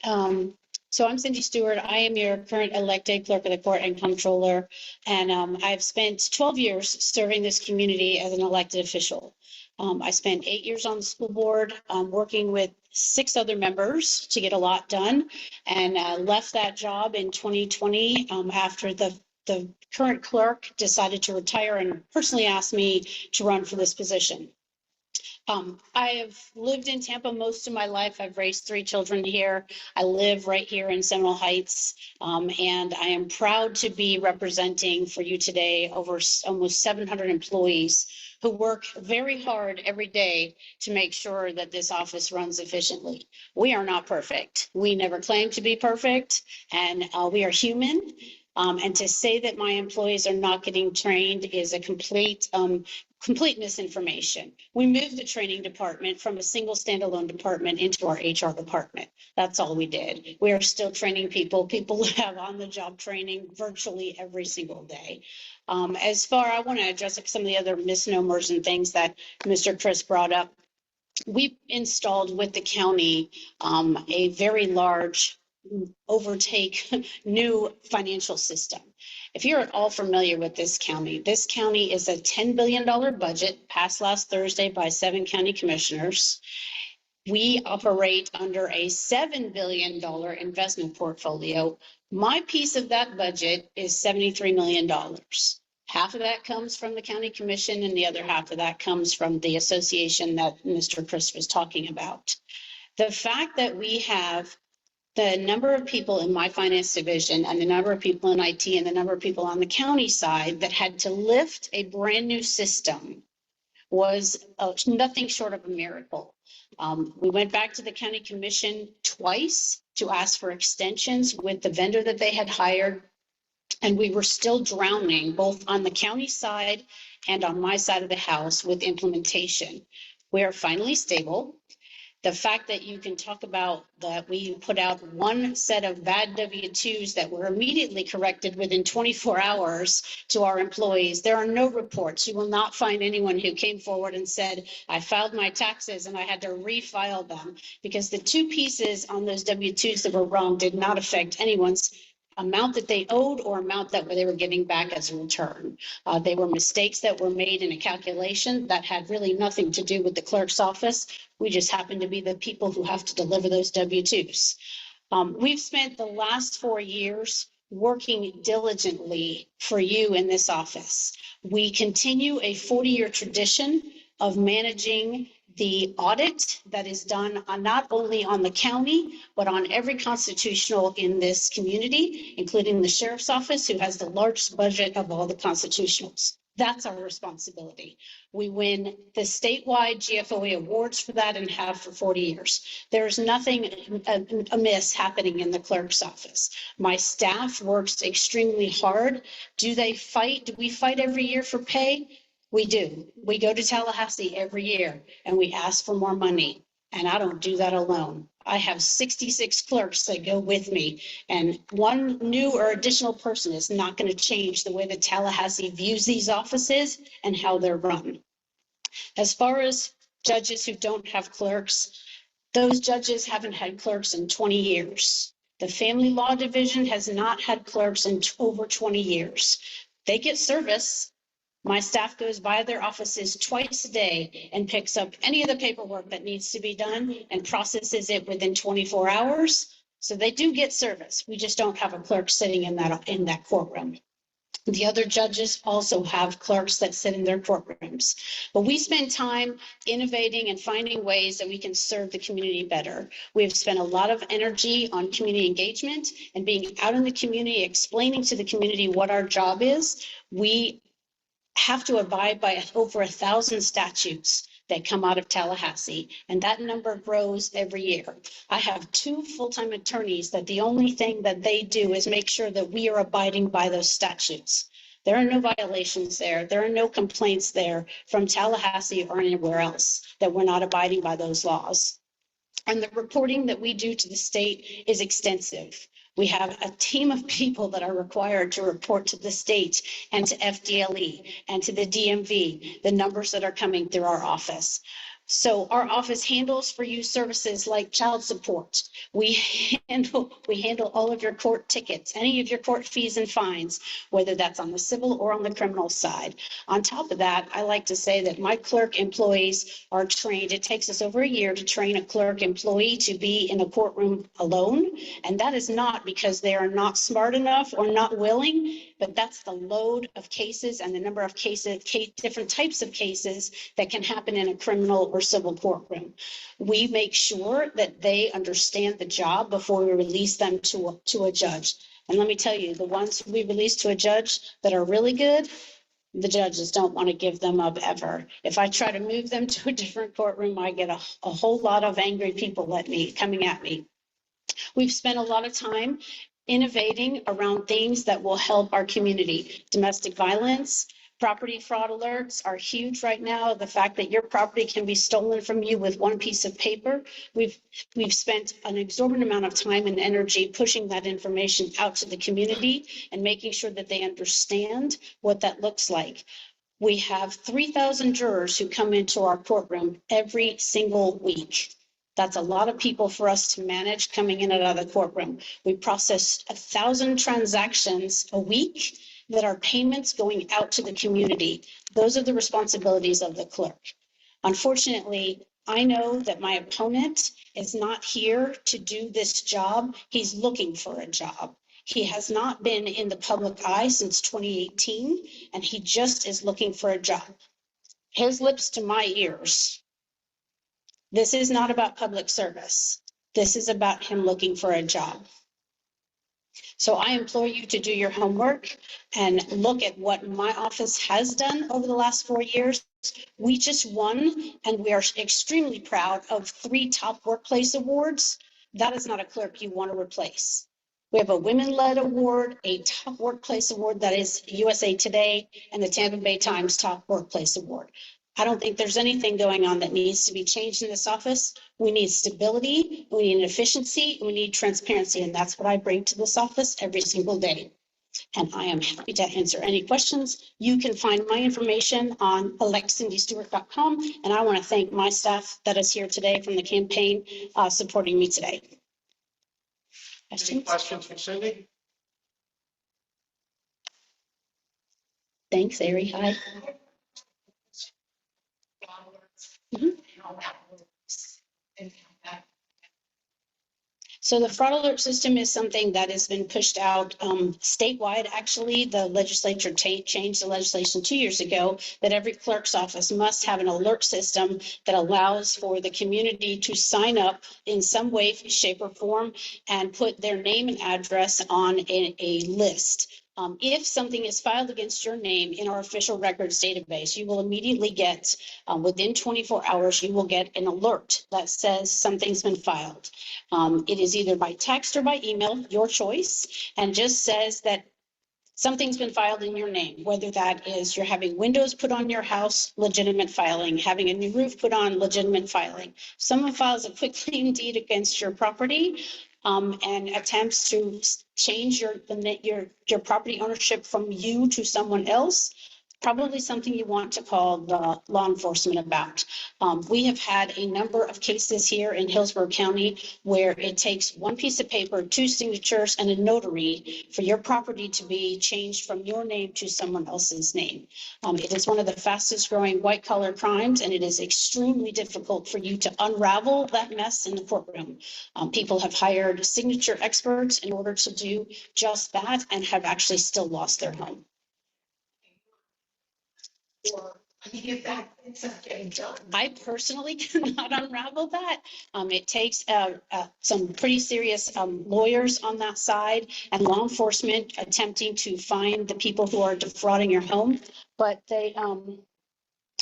So I'm Cindy Stewart. I am your current elected Clerk of the Court and Comptroller, and I've spent 12 years serving this community as an elected official. I spent 8 years on the school board, working with 6 other members to get a lot done, and left that job in 2020 after the current clerk decided to retire and personally asked me to run for this position. I have lived in Tampa most of my life. I've raised 3 children here. I live right here in Seminole Heights, and I am proud to be representing for you today over almost 700 employees who work very hard every day to make sure that this office runs efficiently. We are not perfect. We never claim to be perfect, and we are human. And to say that my employees are not getting trained is a complete misinformation. We moved the training department from a single standalone department into our HR department. That's all we did. We are still training people. People have on-the-job training virtually every single day. I want to address some of the other misnomers and things that Mr. Crist brought up. We installed with the county a very large new financial system. If you're at all familiar with this county is a $10 billion budget passed last Thursday by 7 county commissioners. We operate under a $7 billion investment portfolio. My piece of that budget is $73 million. Half of that comes from the county commission, and the other half of that comes from the association that Mr. Crist was talking about. The fact that we have the number of people in my finance division and the number of people in IT and the number of people on the county side that had to lift a brand new system was nothing short of a miracle. We went back to the county commission twice to ask for extensions with the vendor that they had hired, and we were still drowning both on the county side and on my side of the house with implementation. We are finally stable. The fact that you can talk about that we put out one set of bad W-2s that were immediately corrected within 24 hours to our employees. There are no reports. You will not find anyone who came forward and said, I filed my taxes and I had to refile them, because the two pieces on those W-2s that were wrong did not affect anyone's amount that they owed or amount that they were getting back as a return. They were mistakes that were made in a calculation that had really nothing to do with the clerk's office. We just happen to be the people who have to deliver those W-2s. We've spent the last 4 years working diligently for you in this office. We continue a 40-year tradition of managing the audit that is done on not only on the county, but on every constitutional in this community, including the sheriff's office, who has the largest budget of all the constitutionals. That's our responsibility. We win the statewide GFOA awards for that and have for 40 years. There's nothing amiss happening in the clerk's office. My staff works extremely hard. Do they fight? Do we fight every year for pay? We do. We go to Tallahassee every year and we ask for more money. And I don't do that alone. I have 66 clerks that go with me, and one new or additional person is not going to change the way that Tallahassee views these offices and how they're run. As far as judges who don't have clerks, those judges haven't had clerks in 20 years. The Family Law Division has not had clerks in over 20 years. They get service. My staff goes by their offices twice a day and picks up any of the paperwork that needs to be done and processes it within 24 hours. So they do get service. We just don't have a clerk sitting in that courtroom. The other judges also have clerks that sit in their courtrooms. But we spend time innovating and finding ways that we can serve the community better. We've spent a lot of energy on community engagement and being out in the community, explaining to the community what our job is. We have to abide by over 1,000 statutes that come out of Tallahassee, and that number grows every year. I have 2 full-time attorneys that the only thing that they do is make sure that we are abiding by those statutes. There are no violations there. There are no complaints there from Tallahassee or anywhere else that we're not abiding by those laws. And the reporting that we do to the state is extensive. We have a team of people that are required to report to the state and to FDLE and to the DMV, the numbers that are coming through our office. So our office handles for you services like child support. We handle all of your court tickets, any of your court fees and fines, whether that's on the civil or on the criminal side. On top of that, I like to say that my clerk employees are trained. It takes us over a year to train a clerk employee to be in a courtroom alone. And that is not because they are not smart enough or not willing, but that's the load of cases and the number of cases, different types of cases that can happen in a criminal or civil courtroom. We make sure that they understand the job before we release them to a judge. And let me tell you, the ones we release to a judge that are really good, the judges don't want to give them up ever. If I try to move them to a different courtroom, I get a whole lot of angry people coming at me. We've spent a lot of time innovating around things that will help our community. Domestic violence, property fraud alerts are huge right now. The fact that your property can be stolen from you with one piece of paper. We've spent an exorbitant amount of time and energy pushing that information out to the community and making sure that they understand what that looks like. We have 3,000 jurors who come into our courtroom every single week. That's a lot of people for us to manage coming in and out of the courtroom. We process 1,000 transactions a week that are payments going out to the community. Those are the responsibilities of the clerk. Unfortunately, I know that my opponent is not here to do this job. He's looking for a job. He has not been in the public eye since 2018, and he just is looking for a job. His lips to my ears. This is not about public service. This is about him looking for a job. So I implore you to do your homework and look at what my office has done over the last 4 years. We just won, and we are extremely proud of 3 top workplace awards. That is not a clerk you want to replace. We have a women-led award, a top workplace award that is USA Today, and the Tampa Bay Times top workplace award. I don't think there's anything going on that needs to be changed in this office. We need stability, we need efficiency, we need transparency, and that's what I bring to this office every single day. And I am happy to answer any questions. You can find my information on electcindystewart.com. And I want to thank my staff that is here today from the campaign supporting me today. Any questions for Cindy? Thanks, Ari. Hi. Mhm. So the fraud alert system is something that has been pushed out statewide. Actually, the legislature changed the legislation 2 years ago that every clerk's office must have an alert system that allows for the community to sign up in some way, shape, or form and put their name and address on a list. If something is filed against your name in our official records database, you will immediately get, within 24 hours, you will get an alert that says something's been filed. It is either by text or by email, your choice, and just says that something's been filed in your name, whether that is you're having windows put on your house, legitimate filing, having a new roof put on, legitimate filing. Someone files a quick claim deed against your property and attempts to change your property ownership from you to someone else. Probably something you want to call the law enforcement about. We have had a number of cases here in Hillsborough County where it takes one piece of paper, 2 signatures, and a notary for your property to be changed from your name to someone else's name. It is one of the fastest growing white collar crimes, and it is extremely difficult for you to unravel that mess in the courtroom. People have hired signature experts in order to do just that and have actually still lost their home. I personally cannot unravel that. It takes some pretty serious lawyers on that side and law enforcement attempting to find the people who are defrauding your home. But they,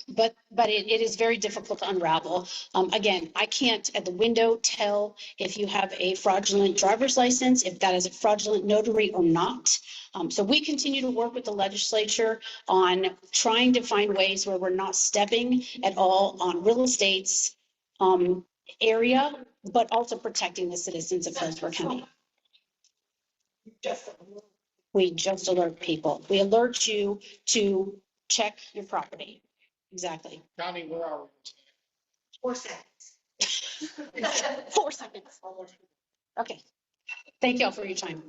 but it is very difficult to unravel. Again, I can't at the window tell if you have a fraudulent driver's license, if that is a fraudulent notary or not. So we continue to work with the legislature on trying to find ways where we're not stepping at all on real estate's area, but also protecting the citizens of Hillsborough County. We just alert people. We alert you to check your property. Exactly. Connie, where are we? 4 seconds. 4 seconds. Okay. Thank you all for your time.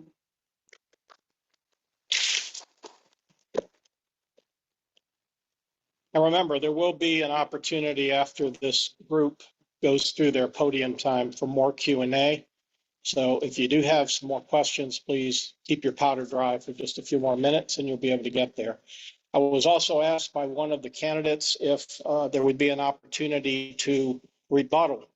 And remember, there will be an opportunity after this group goes through their podium time for more Q&A. So if you do have some more questions, please keep your powder dry for just a few more minutes and you'll be able to get there. I was also asked by one of the candidates if there would be an opportunity to rebuttal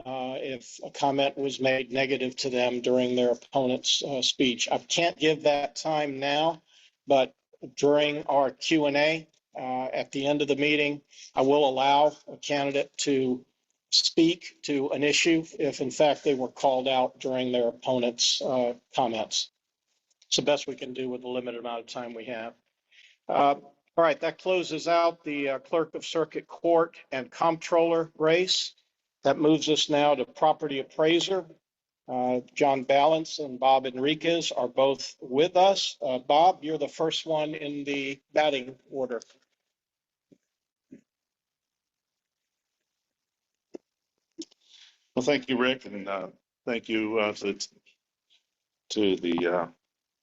if a comment was made negative to them during their opponent's speech. I can't give that time now, but during our Q&A at the end of the meeting, I will allow a candidate to speak to an issue if in fact they were called out during their opponent's comments. It's the best we can do with the limited amount of time we have. All right, that closes out the Clerk of Circuit Court and Comptroller race. That moves us now to Property Appraiser. John Ballance and Bob Henriquez are both with us. Bob, you're the first one in the batting order. Well, thank you, Rick, and thank you to the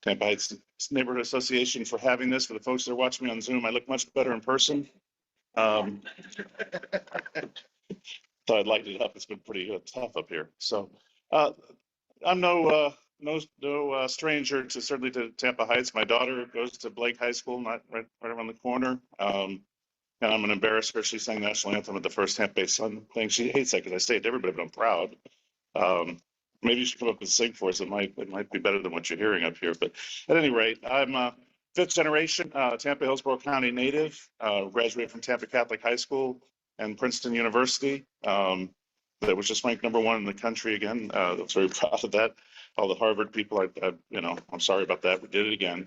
Tampa Heights Neighborhood Association for having this. For the folks that are watching me on Zoom, I look much better in person. Thought I'd lighten it up. It's been pretty tough up here. So I'm no stranger to certainly to Tampa Heights. My daughter goes to Blake High School, not right around the corner. And I'm going to embarrass her. She sang national anthem at the first Tampa Bay Sun thing. She hates that because I say it to everybody, but I'm proud. Maybe you should come up and sing for us. It might be better than what you're hearing up here. But at any rate, I'm a 5th generation Tampa Hillsborough County native. Graduated from Tampa Catholic High School and Princeton University. That was just ranked #1 in the country again. I was very proud of that. All the Harvard people, I'm sorry about that. We did it again.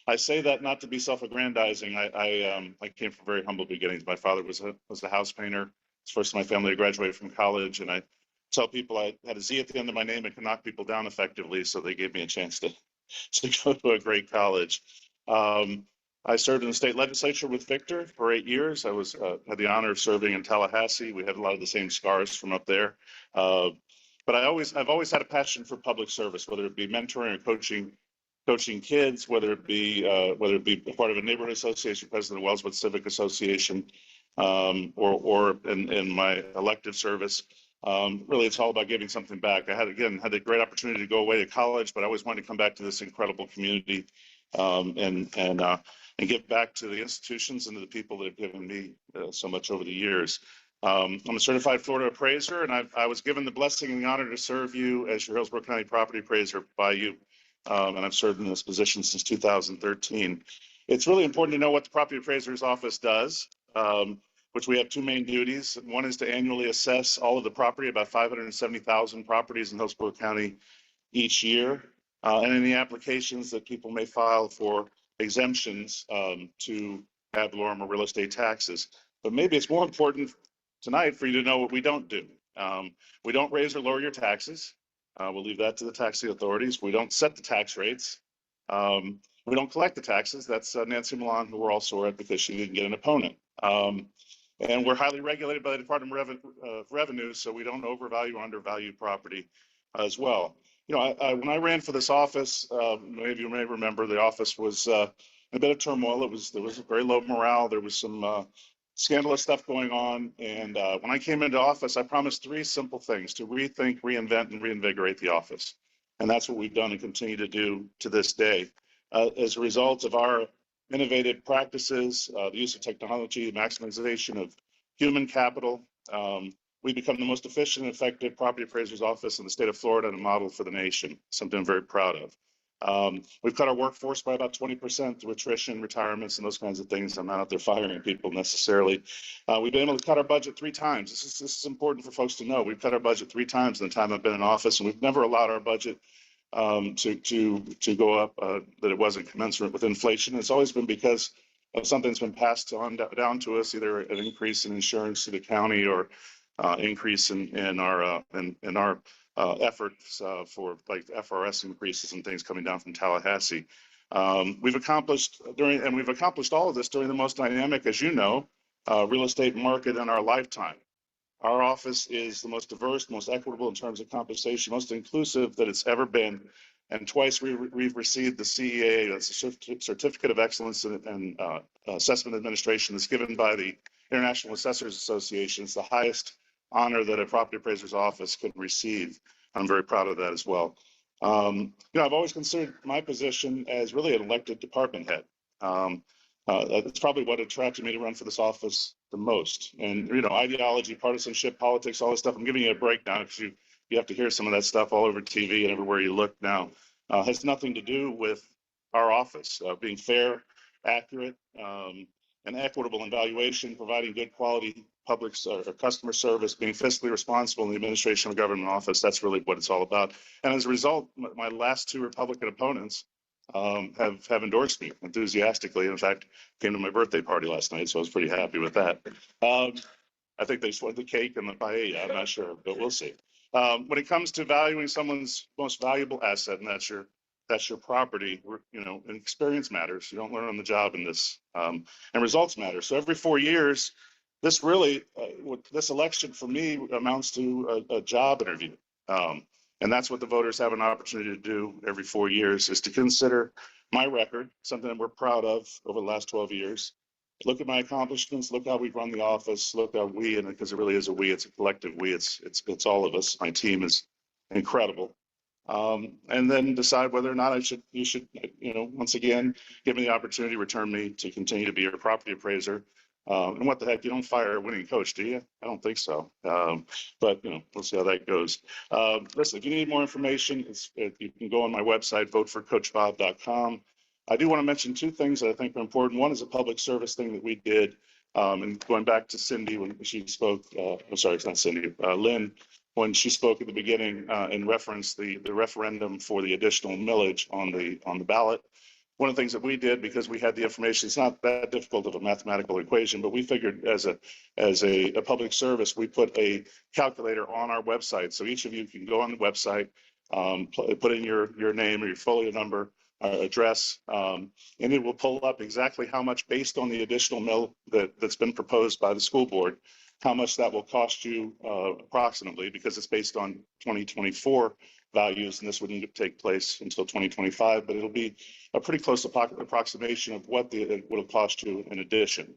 I say that not to be self-aggrandizing. I came from very humble beginnings. My father was a house painter. It's first in my family to graduate from college, and I tell people I had a Z at the end of my name and could knock people down effectively, so they gave me a chance to go to a great college. I served in the state legislature with Victor for 8 years. I was had the honor of serving in Tallahassee. We had a lot of the same scars from up there. But I've always had a passion for public service, whether it be mentoring or coaching kids, whether it be part of a neighborhood association, president of Wellswood Civic Association, or in my elective service. Really, it's all about giving something back. I had the great opportunity to go away to college, but I always wanted to come back to this incredible community and give back to the institutions and to the people that have given me so much over the years. I'm a certified Florida appraiser, and I was given the blessing and the honor to serve you as your Hillsborough County property appraiser by you. And I've served in this position since 2013. It's really important to know what the property appraiser's office does, which we have two main duties. One is to annually assess all of the property, about 570,000 properties in Hillsborough County each year, and any applications that people may file for exemptions to ad valorem or real estate taxes. But maybe it's more important tonight for you to know what we don't do. We don't raise or lower your taxes. We'll leave that to the taxing authorities. We don't set the tax rates. We don't collect the taxes. That's Nancy Milan, who we're also at because she didn't get an opponent. And we're highly regulated by the Department of Revenue, so we don't overvalue or undervalue property as well. You know, when I ran for this office, many of you may remember the office was in a bit of turmoil. There was very low morale. There was some scandalous stuff going on. And when I came into office, I promised three simple things: to rethink, reinvent, and reinvigorate the office. And that's what we've done and continue to do to this day. As a result of our innovative practices, the use of technology, the maximization of human capital, we become the most efficient and effective property appraiser's office in the state of Florida and a model for the nation, something I'm very proud of. We've cut our workforce by about 20% through attrition, retirements, and those kinds of things. I'm not out there firing people necessarily. We've been able to cut our budget 3 times. This is important for folks to know. We've cut our budget 3 times in the time I've been in office, and we've never allowed our budget to go up, that it wasn't commensurate with inflation. It's always been because of something that's been passed on down to us, either an increase in insurance to the county or increase in our efforts for like FRS increases and things coming down from Tallahassee. We've accomplished all of this during the most dynamic, as you know, real estate market in our lifetime. Our office is the most diverse, most equitable in terms of compensation, most inclusive that it's ever been. And twice we've received the CEA, that's a Certificate of Excellence and Assessment Administration, that's given by the International Assessors Association. It's the highest honor that a property appraiser's office could receive. I'm very proud of that as well. You know, I've always considered my position as really an elected department head. That's probably what attracted me to run for this office the most. And, you know, ideology, partisanship, politics, all this stuff, I'm giving you a breakdown because you have to hear some of that stuff all over TV and everywhere you look now. Has nothing to do with our office. Being fair, accurate, and equitable in valuation, providing good quality public or customer service, being fiscally responsible in the administration of a government office. That's really what it's all about. And as a result, my last 2 Republican opponents have endorsed me enthusiastically. In fact, came to my birthday party last night, so I was pretty happy with that. I think they just wanted the cake and the paella. I'm not sure, but we'll see. When it comes to valuing someone's most valuable asset, and that's your property, you know, and experience matters. You don't learn on the job in this, and results matter. So every 4 years, this really, this election for me amounts to a job interview. And that's what the voters have an opportunity to do every 4 years, is to consider my record, something that we're proud of over the last 12 years. Look at my accomplishments, look how we run the office, look how we, and because it really is a we, it's a collective we, it's all of us. My team is incredible. And then decide whether or not you should, you know, once again, give me the opportunity, return me to continue to be your property appraiser. And what the heck, you don't fire a winning coach, do you? I don't think so. But, you know, we'll see how that goes. Listen, if you need more information, you can go on my website, voteforcoachbob.com. I do want to mention 2 things that I think are important. One is a public service thing that we did. And going back to Cindy when she spoke, I'm sorry, it's not Cindy, Lynn, when she spoke at the beginning in reference the referendum for the additional millage on the ballot. one of the things that we did, because we had the information, it's not that difficult of a mathematical equation, but we figured as a public service, we put a calculator on our website. So each of you can go on the website, put in your name or your folio number, address, and it will pull up exactly how much, based on the additional mill that's been proposed by the school board, how much that will cost you approximately, because it's based on 2024 values, and this wouldn't take place until 2025, but it'll be a pretty close approximation of what it would have cost you in addition.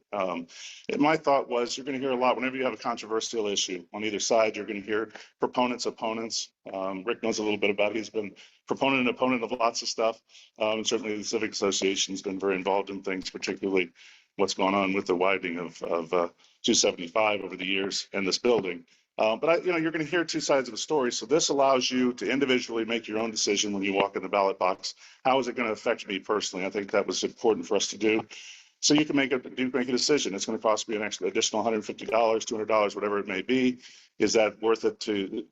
My thought was, you're going to hear a lot whenever you have a controversial issue on either side. You're going to hear proponents, opponents. Rick knows a little bit about it. He's been proponent and opponent of lots of stuff. And certainly the Civic Association has been very involved in things, particularly what's going on with the widening of 275 over the years in this building. But you're going to hear two sides of the story. So this allows you to individually make your own decision when you walk in the ballot box. How is it going to affect me personally? I think that was important for us to do. So you can make a decision. It's going to cost me an extra additional $150, $200, whatever it may be. Is that worth it to,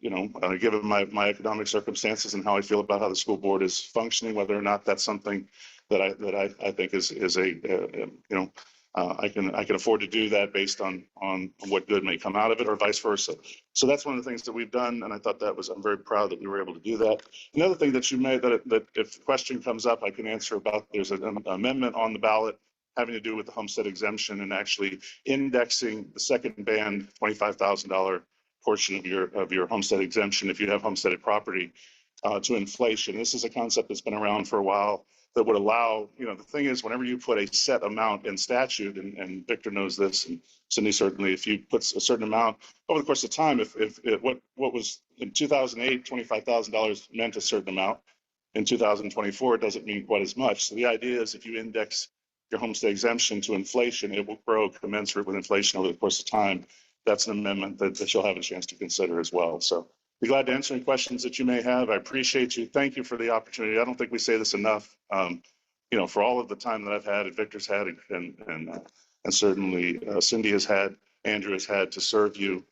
given my economic circumstances and how I feel about how the school board is functioning, whether or not that's something that I think is I can afford to do that based on what good may come out of it, or vice versa. So that's one of the things that we've done, and I thought I'm very proud that we were able to do that. Another thing that you made, that if the question comes up, I can answer about, there's an amendment on the ballot having to do with the homestead exemption and actually indexing the second band $25,000 portion of your homestead exemption if you have homesteaded property to inflation. This is a concept that's been around for a while, that would allow, the thing is, whenever you put a set amount in statute, and Victor knows this, and Cindy certainly, if you put a certain amount over the course of time, if what was in 2008, $25,000 meant a certain amount, in 2024, it doesn't mean quite as much. So the idea is, if you index your homestead exemption to inflation, it will grow commensurate with inflation over the course of time. That's an amendment that you'll have a chance to consider as well. So be glad to answer any questions that you may have. I appreciate you. Thank you for the opportunity. I don't think we say this enough. For all of the time that I've had, and Victor's had, and certainly Cindy has had, Andrew has had to serve you.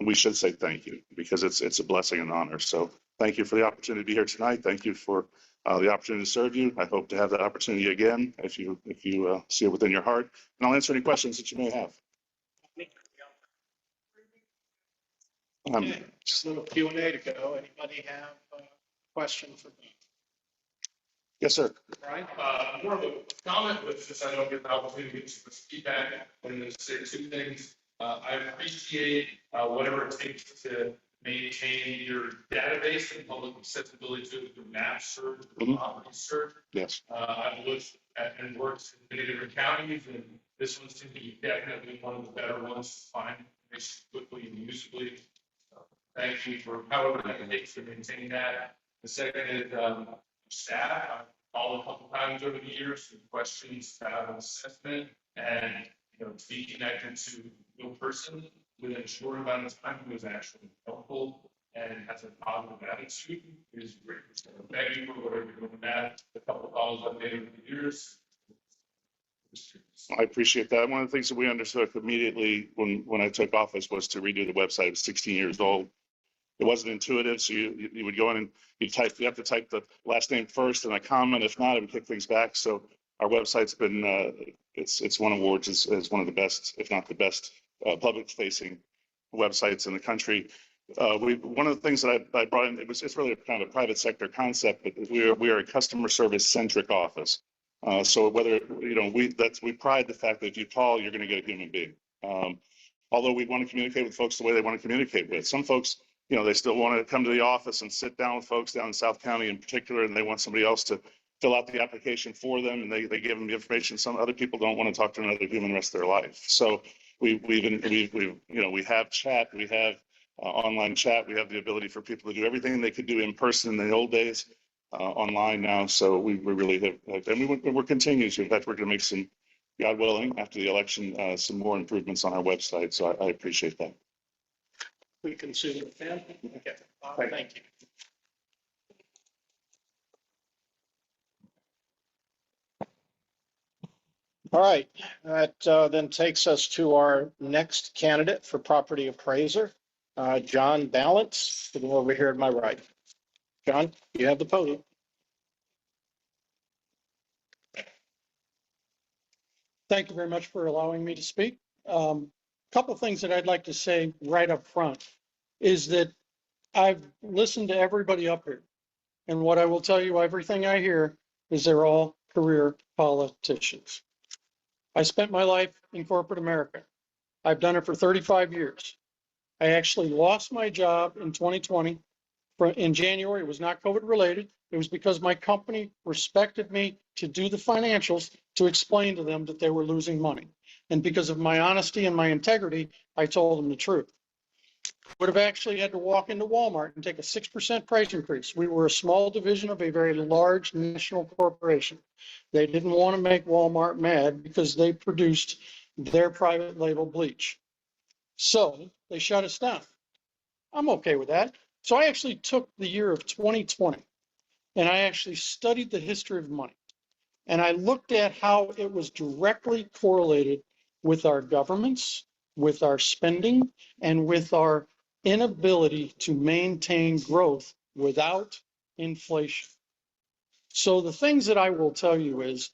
We should say thank you, because it's a blessing and honor. So thank you for the opportunity to be here tonight. Thank you for the opportunity to serve you. I hope to have that opportunity again if you see it within your heart. And I'll answer any questions that you may have. Okay, just a little Q&A to go. Anybody have a question for me? Yes, sir. Brian, more of a comment, but just I don't get the opportunity to feedback. I'm going to say two things. I appreciate whatever it takes to maintain your database and public accessibility to it through map search, property search. Yes. I've looked at and worked in many different counties, and this one seems to be definitely one of the better ones to find information quickly and usably. Thank you for however it takes to maintain that. The second is staff. I've called a couple times over the years with questions about assessment, and to be connected to a real person within a short amount of time who is actually helpful and has a positive attitude is great. So thank you for whatever you're doing with that. A couple of calls I've made over the years. I appreciate that. One of the things that we undertook immediately when I took office was to redo the website. It was 16 years old. It wasn't intuitive, so you would go in and you have to type the last name first and a comment. If not, it would kick things back. So our website's been it's won awards as one of the best, if not the best, public-facing websites in the country. One of the things that I brought in, it's really kind of a private sector concept, but we are a customer service centric office. So whether we pride the fact that if you call, you're going to get a human being. Although we want to communicate with folks the way they want to communicate with. Some folks, they still want to come to the office and sit down with folks down in South County in particular, and they want somebody else to fill out the application for them, and they give them the information. Some other people don't want to talk to another human the rest of their life. So we have chat, we have online chat, we have the ability for people to do everything they could do in person in the old days online now. So we really have, and we're continuing to. In fact, we're going to make some, God willing, after the election, some more improvements on our website. So I appreciate that. We consume the family. Okay. Thank you. All right, that then takes us to our next candidate for property appraiser, John Ballance, sitting over here at my right. John, you have the podium. Thank you very much for allowing me to speak. Couple things that I'd like to say right up front is that I've listened to everybody up here. And what I will tell you, everything I hear is they're all career politicians. I spent my life in corporate America. I've done it for 35 years. I actually lost my job in 2020 in January. It was not COVID related. It was because my company respected me to do the financials to explain to them that they were losing money. And because of my honesty and my integrity, I told them the truth. Would have actually had to walk into Walmart and take a 6% price increase. We were a small division of a very large national corporation. They didn't want to make Walmart mad because they produced their private label bleach. So they shut us down. I'm okay with that. So I actually took the year of 2020 and I actually studied the history of money. And I looked at how it was directly correlated with our governments, with our spending, and with our inability to maintain growth without inflation. So the things that I will tell you is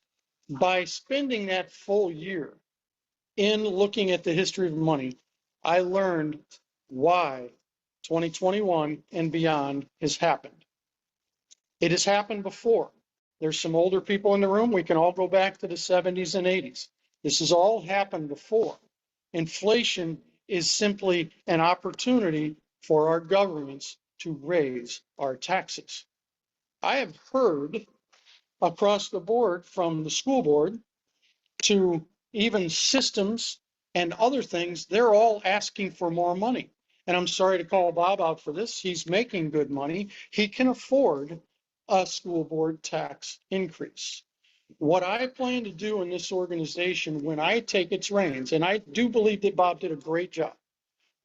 by spending that full year in looking at the history of money, I learned why 2021 and beyond has happened. It has happened before. There's some older people in the room. We can all go back to the 70s and 80s. This has all happened before. Inflation is simply an opportunity for our governments to raise our taxes. I have heard across the board from the school board to even systems and other things, they're all asking for more money. And I'm sorry to call Bob out for this. He's making good money. He can afford a school board tax increase. What I plan to do in this organization when I take its reins, and I do believe that Bob did a great job,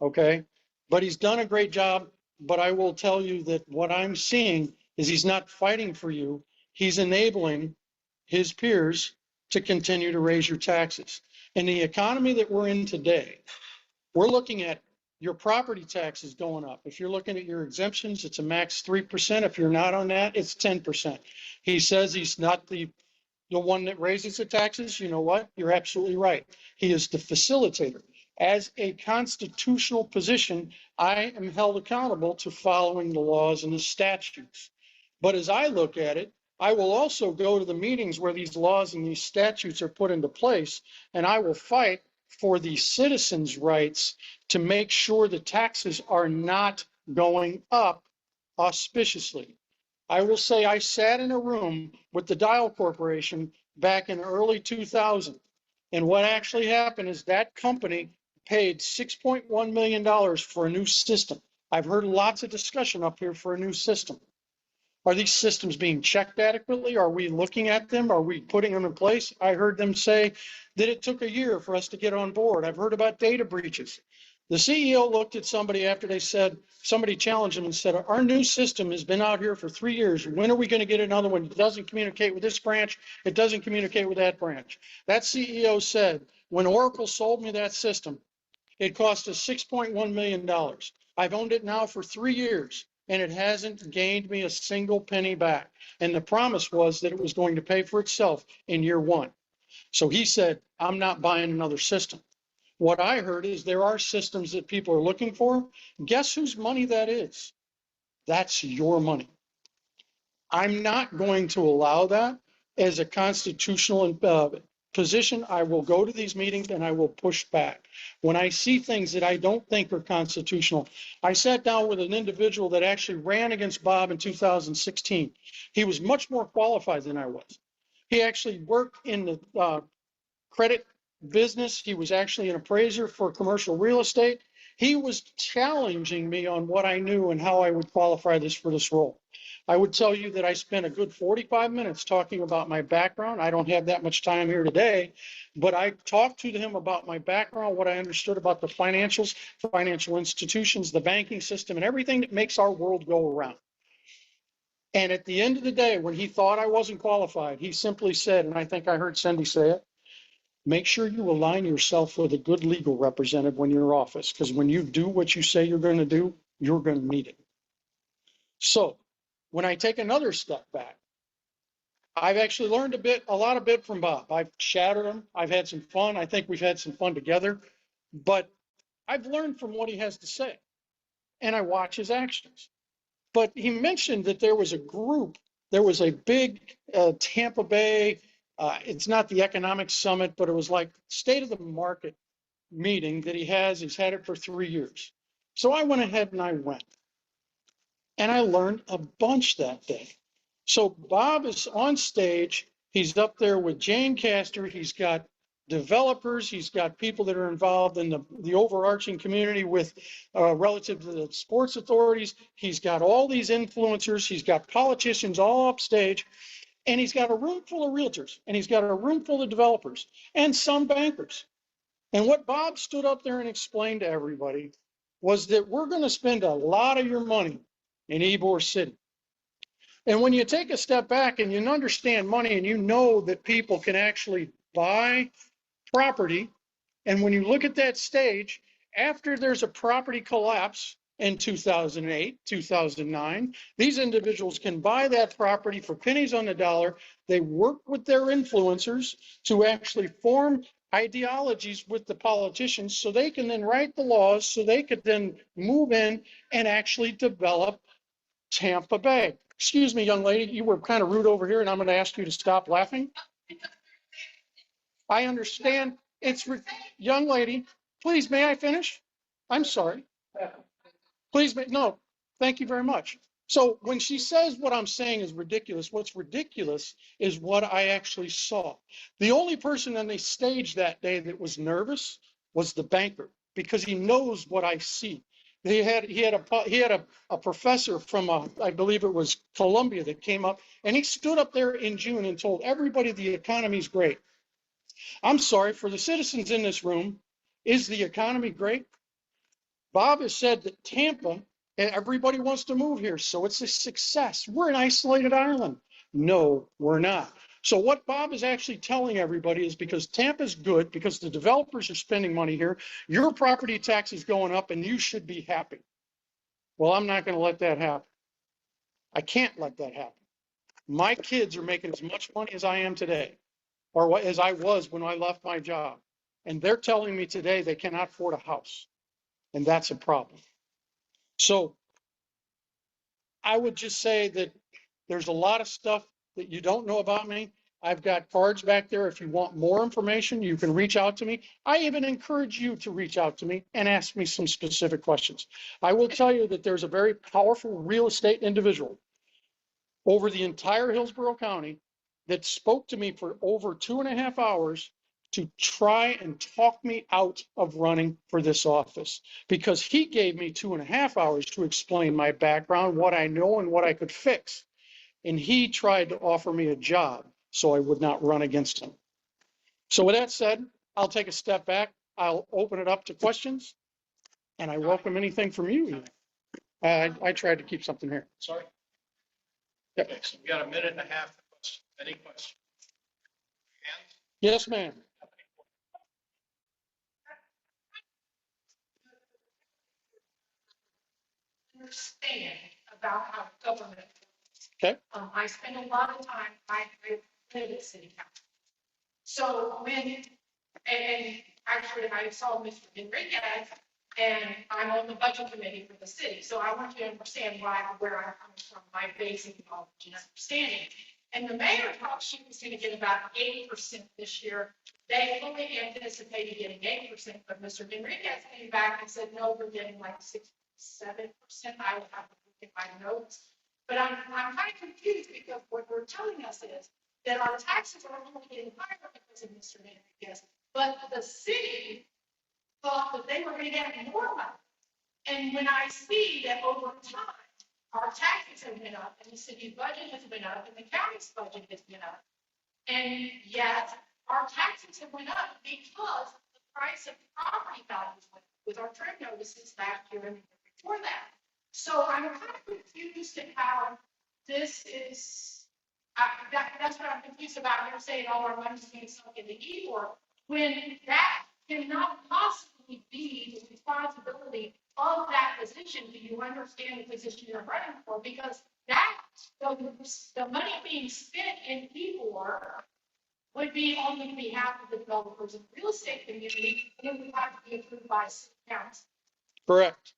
okay? But he's done a great job, but I will tell you that what I'm seeing is he's not fighting for you. He's enabling his peers to continue to raise your taxes. In the economy that we're in today, we're looking at your property taxes going up. If you're looking at your exemptions, it's a max 3%. If you're not on that, it's 10%. He says he's not the one that raises the taxes. You know what? You're absolutely right. He is the facilitator. As a constitutional position, I am held accountable to following the laws and the statutes. But as I look at it, I will also go to the meetings where these laws and these statutes are put into place, and I will fight for the citizens' rights to make sure the taxes are not going up auspiciously. I will say I sat in a room with the Dial Corporation back in early 2000. And what actually happened is that company paid $6.1 million for a new system. I've heard lots of discussion up here for a new system. Are these systems being checked adequately? Are we looking at them? Are we putting them in place? I heard them say that it took a year for us to get on board. I've heard about data breaches. The CEO looked at somebody after they said, somebody challenged him and said, our new system has been out here for 3 years. When are we going to get another one? It doesn't communicate with this branch. It doesn't communicate with that branch. That CEO said, when Oracle sold me that system, it cost us $6.1 million. I've owned it now for 3 years, and it hasn't gained me a single penny back. And the promise was that it was going to pay for itself in year one. So he said, I'm not buying another system. What I heard is there are systems that people are looking for. Guess whose money that is? That's your money. I'm not going to allow that as a constitutional position. I will go to these meetings and I will push back. When I see things that I don't think are constitutional, I sat down with an individual that actually ran against Bob in 2016. He was much more qualified than I was. He actually worked in the credit business. He was actually an appraiser for commercial real estate. He was challenging me on what I knew and how I would qualify this for this role. I would tell you that I spent a good 45 minutes talking about my background. I don't have that much time here today, but I talked to him about my background, what I understood about the financials, financial institutions, the banking system, and everything that makes our world go around. And at the end of the day, when he thought I wasn't qualified, he simply said, and I think I heard Cindy say it, make sure you align yourself with a good legal representative when you're in office, because when you do what you say you're going to do, you're going to need it. So when I take another step back, I've actually learned a lot from Bob. I've chatted him. I've had some fun. I think we've had some fun together, but I've learned from what he has to say and I watch his actions. But he mentioned that there was a group, there was a big Tampa Bay, it's not the economic summit, but it was like state of the market meeting that he has. He's had it for 3 years. So I went ahead and I went. And I learned a bunch that day. So Bob is on stage. He's up there with Jane Castor. He's got developers. He's got people that are involved in the overarching community with relative to the sports authorities. He's got all these influencers. He's got politicians all up stage. And he's got a room full of realtors. And he's got a room full of developers and some bankers. And what Bob stood up there and explained to everybody was that we're going to spend a lot of your money in Ybor City. And when you take a step back and you understand money and you know that people can actually buy property, and when you look at that stage, after there's a property collapse in 2008, 2009, these individuals can buy that property for pennies on the dollar. They work with their influencers to actually form ideologies with the politicians so they can then write the laws so they could then move in and actually develop Tampa Bay. Excuse me, young lady, you were kind of rude over here and I'm going to ask you to stop laughing. I understand it's, young lady, please, may I finish? I'm sorry. Please, no, thank you very much. So when she says what I'm saying is ridiculous, what's ridiculous is what I actually saw. The only person on the stage that day that was nervous was the banker because he knows what I see. He had a professor from I believe it was Columbia that came up and he stood up there in June and told everybody the economy's great. I'm sorry for the citizens in this room. Is the economy great? Bob has said that Tampa, everybody wants to move here, so it's a success. We're an isolated island. No, we're not. So what Bob is actually telling everybody is because Tampa's good, because the developers are spending money here, your property tax is going up and you should be happy. Well, I'm not going to let that happen. I can't let that happen. My kids are making as much money as I am today, or as I was when I left my job. And they're telling me today they cannot afford a house. And that's a problem. So I would just say that there's a lot of stuff that you don't know about me. I've got cards back there. If you want more information, you can reach out to me. I even encourage you to reach out to me and ask me some specific questions. I will tell you that there's a very powerful real estate individual over the entire Hillsborough County that spoke to me for over 2.5 hours to try and talk me out of running for this office, because he gave me 2.5 hours to explain my background, what I know and what I could fix. And he tried to offer me a job so I would not run against him. So with that said, I'll take a step back. I'll open it up to questions and I welcome anything from you. I tried to keep something here. Sorry. Yep. Okay, so we got 1.5 minutes for questions. Any questions? Hands? Yes, ma'am. Understand about how government works. Okay. I spend a lot of time, I live at city council. So and actually I saw Mr. Henriquez and I'm on the budget committee for the city. So I want you to understand where I'm coming from, my basic knowledge and understanding. And the mayor thought she was going to get about 80% this year. They fully anticipated getting 80%, but Mr. Henriquez came back and said, no, we're getting like 67%. I will have to look at my notes. But I'm kind of confused because what they're telling us is that our taxes are only getting higher because of Mr. Henriquez. But the city thought that they were going to get more money. And when I see that over time, our taxes have been up and the city's budget has been up and the county's budget has been up. And yet our taxes have went up because the price of property values went up with our trade notices last year and the year before that. So I'm kind of confused at how this is, that's what I'm confused about. You're saying all our money's being sunk into Ybor when that cannot possibly be the responsibility of that position. Do you understand the position you're running for? Because that the money being spent in E4 would be on the behalf of the developers of the real estate community, and it would have to be approved by city council. Correct.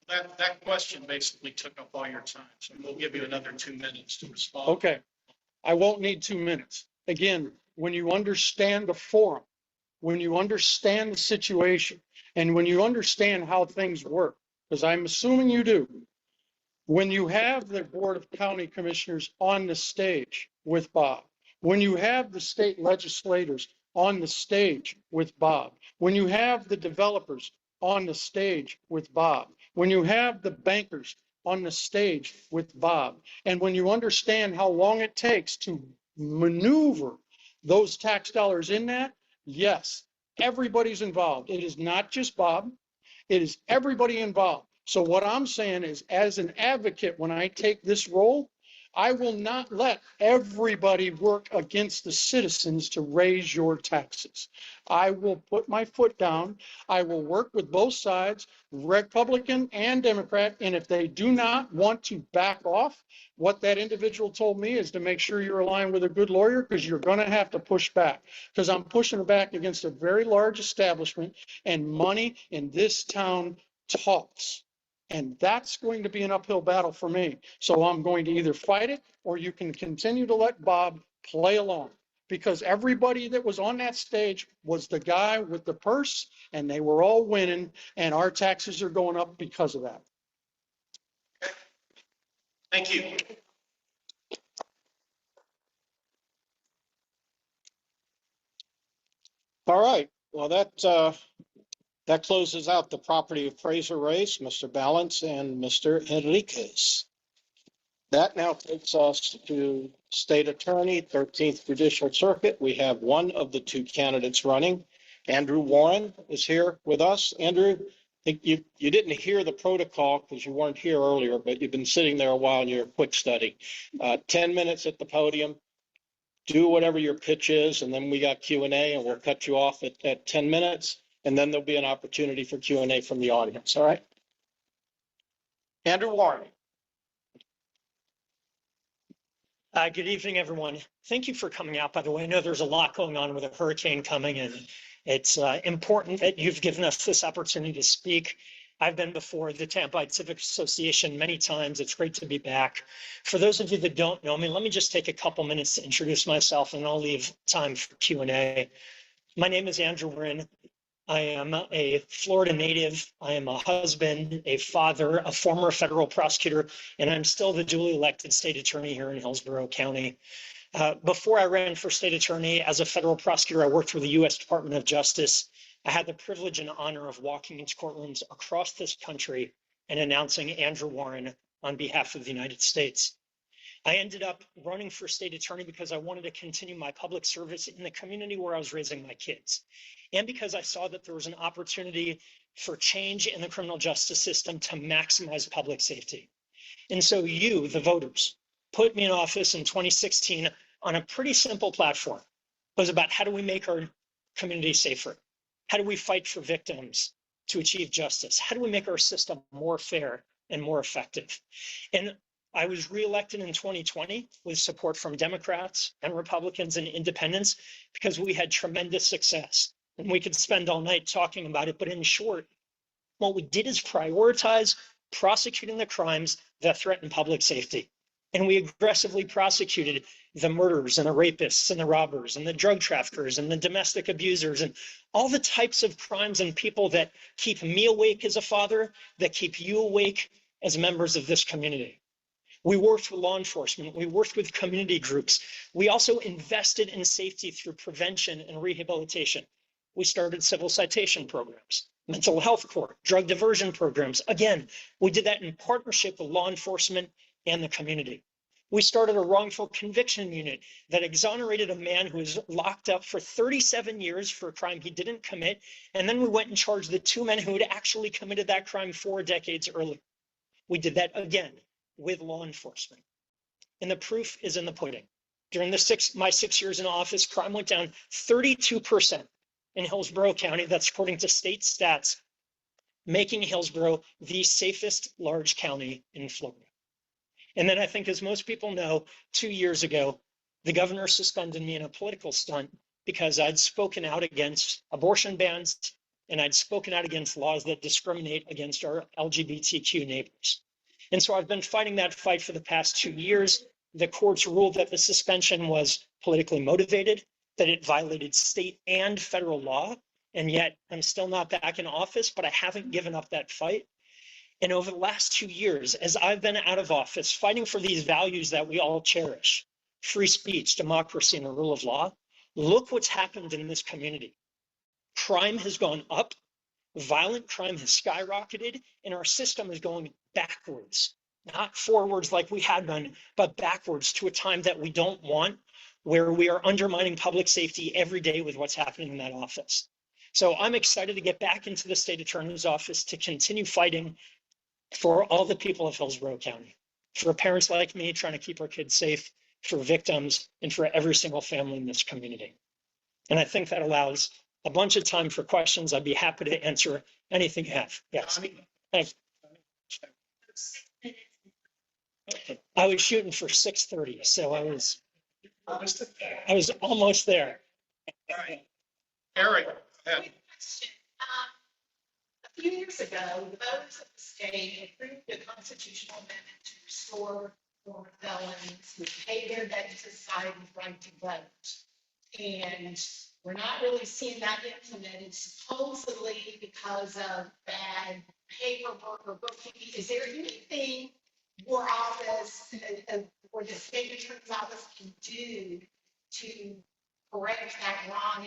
That question basically took up all your time, so we'll give you another 2 minutes to respond. Okay. I won't need 2 minutes. Again, when you understand the forum, when you understand the situation, and when you understand how things work, because I'm assuming you do, when you have the Board of County Commissioners on the stage with Bob, when you have the state legislators on the stage with Bob, when you have the developers on the stage with Bob, when you have the bankers on the stage with Bob, and when you understand how long it takes to maneuver those tax dollars in that, yes, everybody's involved. It is not just Bob. It is everybody involved. So what I'm saying is, as an advocate, when I take this role, I will not let everybody work against the citizens to raise your taxes. I will put my foot down. I will work with both sides, Republican and Democrat. And if they do not want to back off, what that individual told me is to make sure you're aligned with a good lawyer, because you're going to have to push back, because I'm pushing back against a very large establishment, and money in this town talks. And that's going to be an uphill battle for me. So I'm going to either fight it, or you can continue to let Bob play along, because everybody that was on that stage was the guy with the purse, and they were all winning, and our taxes are going up because of that. Thank you. All right, well, that closes out the property appraiser race, Mr. Ballance and Mr. Henriquez. That now takes us to State Attorney, 13th Judicial Circuit. We have one of the two candidates running. Andrew Warren is here with us. Andrew, I think you didn't hear the protocol because you weren't here earlier, but you've been sitting there a while in your quick study. 10 minutes at the podium. Do whatever your pitch is, and then we got Q&A, and we'll cut you off at 10 minutes. And then there'll be an opportunity for Q&A from the audience, all right? Andrew Warren. Good evening, everyone. Thank you for coming out, by the way. I know there's a lot going on with a hurricane coming, and it's important that you've given us this opportunity to speak. I've been before the Tampa Civic Association many times. It's great to be back. For those of you that don't know me, let me just take a couple minutes to introduce myself, and I'll leave time for Q&A. My name is Andrew Warren. I am a Florida native. I am a husband, a father, a former federal prosecutor, and I'm still the duly elected state attorney here in Hillsborough County. Before I ran for state attorney as a federal prosecutor, I worked for the U.S. Department of Justice. I had the privilege and honor of walking into courtrooms across this country and announcing Andrew Warren on behalf of the United States. I ended up running for state attorney because I wanted to continue my public service in the community where I was raising my kids, and because I saw that there was an opportunity for change in the criminal justice system to maximize public safety. And so you, the voters, put me in office in 2016 on a pretty simple platform. It was about, how do we make our community safer? How do we fight for victims to achieve justice? How do we make our system more fair and more effective? And I was reelected in 2020 with support from Democrats and Republicans and independents because we had tremendous success. And we could spend all night talking about it, but in short, what we did is prioritize prosecuting the crimes that threaten public safety. And we aggressively prosecuted the murderers and the rapists and the robbers and the drug traffickers and the domestic abusers and all the types of crimes and people that keep me awake as a father, that keep you awake as members of this community. We worked with law enforcement. We worked with community groups. We also invested in safety through prevention and rehabilitation. We started civil citation programs, mental health court, drug diversion programs. Again, we did that in partnership with law enforcement and the community. We started a wrongful conviction unit that exonerated a man who was locked up for 37 years for a crime he didn't commit. And then we went and charged the two men who had actually committed that crime 4 decades earlier. We did that again with law enforcement. And the proof is in the pudding. During my 6 years in office, crime went down 32% in Hillsborough County. That's according to state stats, making Hillsborough the safest large county in Florida. And then I think, as most people know, 2 years ago, the governor suspended me in a political stunt because I'd spoken out against abortion bans and I'd spoken out against laws that discriminate against our LGBTQ neighbors. And so I've been fighting that fight for the past 2 years. The courts ruled that the suspension was politically motivated, that it violated state and federal law. And yet I'm still not back in office, but I haven't given up that fight. And over the last 2 years, as I've been out of office, fighting for these values that we all cherish, free speech, democracy, and the rule of law, look what's happened in this community. Crime has gone up, violent crime has skyrocketed, and our system is going backwards, not forwards like we had been, but backwards to a time that we don't want, where we are undermining public safety every day with what's happening in that office. So I'm excited to get back into the state attorney's office to continue fighting for all the people of Hillsborough County, for parents like me trying to keep our kids safe, for victims, and for every single family in this community. And I think that allows a bunch of time for questions. I'd be happy to answer anything you have. Yes. Thanks. I was shooting for 6:30, so I was almost there. All right. Eric, go ahead. A few years ago, the voters of the state approved a constitutional amendment to restore former felons who paid their debt to society's right to vote. And we're not really seeing that implemented, supposedly because of bad paperwork or bookkeeping. Is there anything your office or the state attorney's office can do to correct that wrong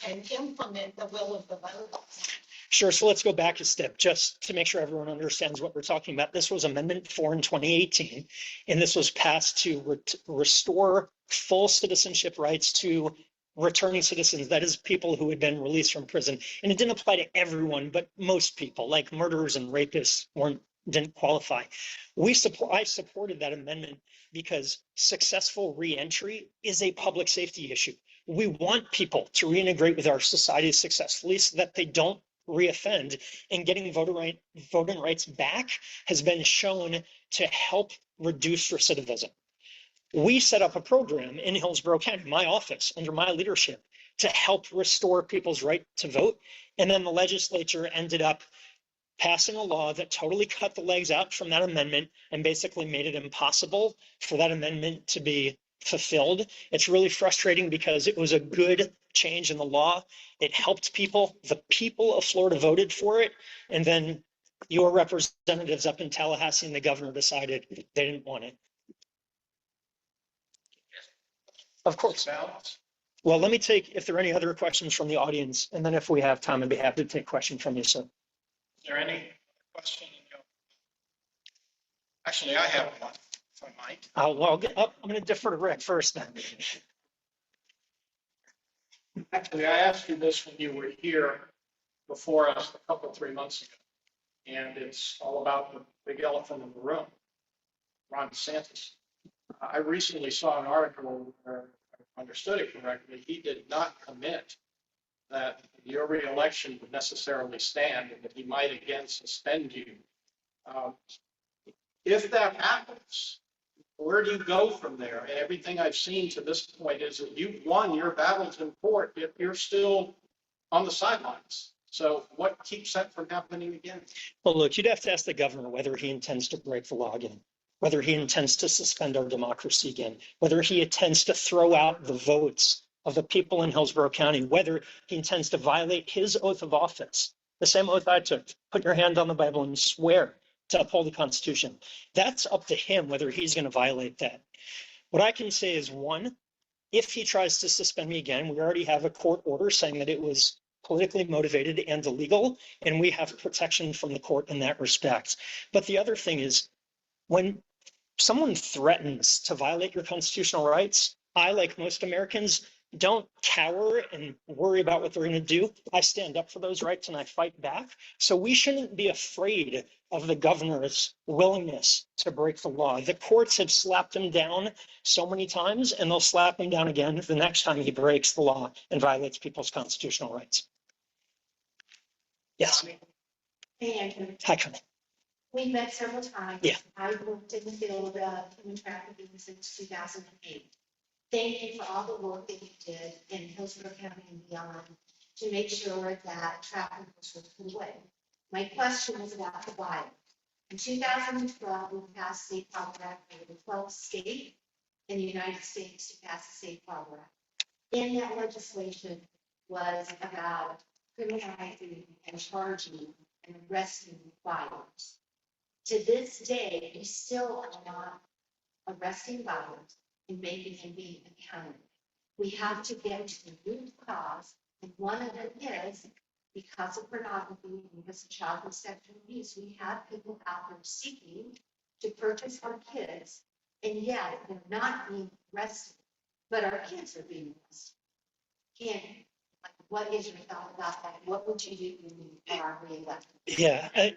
and implement the will of the voters? Sure. So let's go back a step just to make sure everyone understands what we're talking about. This was Amendment 4 in 2018, and this was passed to restore full citizenship rights to returning citizens, that is, people who had been released from prison. And it didn't apply to everyone, but most people, like murderers and rapists, didn't qualify. I supported that amendment because successful reentry is a public safety issue. We want people to reintegrate with our society successfully so that they don't reoffend, and getting voting rights back has been shown to help reduce recidivism. We set up a program in Hillsborough County, my office, under my leadership, to help restore people's right to vote. And then the legislature ended up passing a law that totally cut the legs out from that amendment and basically made it impossible for that amendment to be fulfilled. It's really frustrating because it was a good change in the law. It helped people. The people of Florida voted for it. And then your representatives up in Tallahassee and the governor decided they didn't want it. Of course. Well, let me take, if there are any other questions from the audience, and then if we have time, I'd be happy to take questions from you, sir. Is there any question? Actually, I have one, if I might. I'm going to defer to Rick first then. Actually, I asked you this when you were here before us a couple, 3 months ago. And it's all about the big elephant in the room, Ron DeSantis. I recently saw an article where, if I understood it correctly, he did not commit that your reelection would necessarily stand and that he might again suspend you. If that happens, where do you go from there? And everything I've seen to this point is that you've won your battles in court, yet you're still on the sidelines. So what keeps that from happening again? Well, look, you'd have to ask the governor whether he intends to break the law again, whether he intends to suspend our democracy again, whether he intends to throw out the votes of the people in Hillsborough County, whether he intends to violate his oath of office, the same oath I took, put your hand on the Bible and swear to uphold the Constitution. That's up to him whether he's going to violate that. What I can say is, one, if he tries to suspend me again, we already have a court order saying that it was politically motivated and illegal, and we have protection from the court in that respect. But the other thing is, when someone threatens to violate your constitutional rights, I, like most Americans, don't cower and worry about what they're going to do. I stand up for those rights and I fight back. So we shouldn't be afraid of the governor's willingness to break the law. The courts have slapped him down so many times, and they'll slap him down again the next time he breaks the law and violates people's constitutional rights. Yes. And Hi, Connie. We met several times. Yeah. I worked in the field of human trafficking since 2008. Thank you for all the work that you did in Hillsborough County and beyond to make sure that traffickers were put away. My question is about the buyer. In 2012, we passed State Harbor Act, the 12th state in the United States to pass the State Harbor Act. In that legislation was about criminalizing and charging and arresting buyers. To this day, we still are not arresting buyers and making him be accountable. We have to get to the root cause, and one of them is because of pornography, and because of child sexual abuse. We have people out there seeking to purchase our kids, and yet they're not being arrested, but our kids are being arrested. Ken, what is your thought about that? What would you do if you are reelected? Yeah,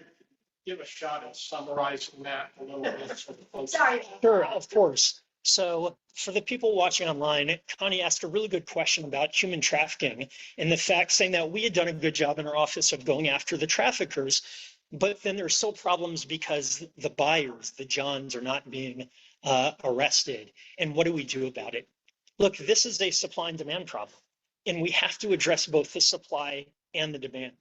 Give a shot at summarizing that a little bit for the folks. Sorry. sure, of course. So for the people watching online, Connie asked a really good question about human trafficking and the fact saying that we had done a good job in our office of going after the traffickers, but then there's still problems because the buyers, the Johns, are not being arrested. And what do we do about it? Look, this is a supply and demand problem, and we have to address both the supply and the demand.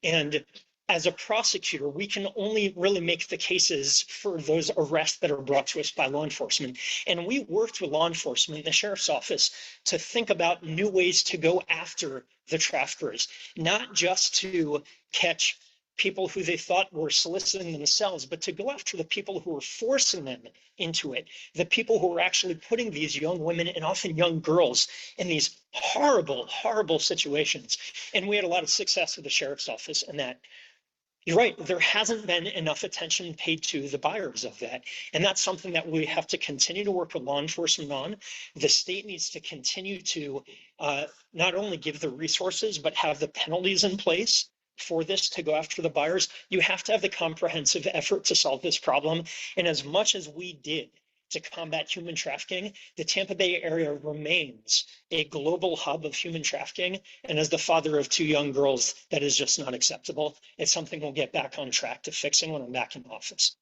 And as a prosecutor, we can only really make the cases for those arrests that are brought to us by law enforcement. And we worked with law enforcement, the sheriff's office, to think about new ways to go after the traffickers, not just to catch people who they thought were soliciting themselves, but to go after the people who were forcing them into it, the people who were actually putting these young women and often young girls in these horrible, horrible situations. And we had a lot of success with the sheriff's office in that. You're right. There hasn't been enough attention paid to the buyers of that. And that's something that we have to continue to work with law enforcement on. The state needs to continue to not only give the resources, but have the penalties in place for this to go after the buyers. You have to have the comprehensive effort to solve this problem. And as much as we did to combat human trafficking, the Tampa Bay area remains a global hub of human trafficking. And as the father of two young girls, that is just not acceptable. It's something we'll get back on track to fixing when I'm back in office.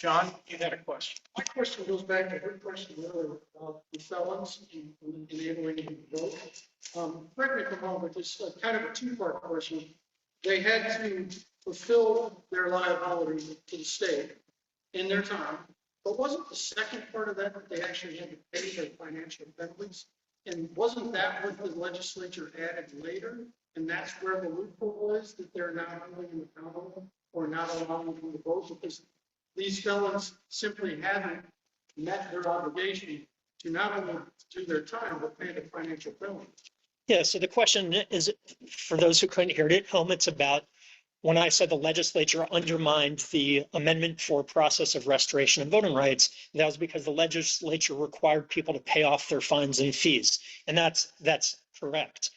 John, you had a question. My question goes back to her question earlier about the felons and enabling them to vote. Correct me if I'm wrong, but it's kind of a two-part question. They had to fulfill their liability to the state in their time, but wasn't the second part of that they actually had to pay their financial penalties? And wasn't that what the legislature added later? And that's where the loophole is, that they're not holding them accountable or not allowing them to vote, because these felons simply haven't met their obligation to not only do their time, but pay the financial penalty. Yeah, so the question is, for those who couldn't hear it at home, it's about when I said the legislature undermined the amendment for process of restoration of voting rights, that was because the legislature required people to pay off their fines and fees. And that's correct.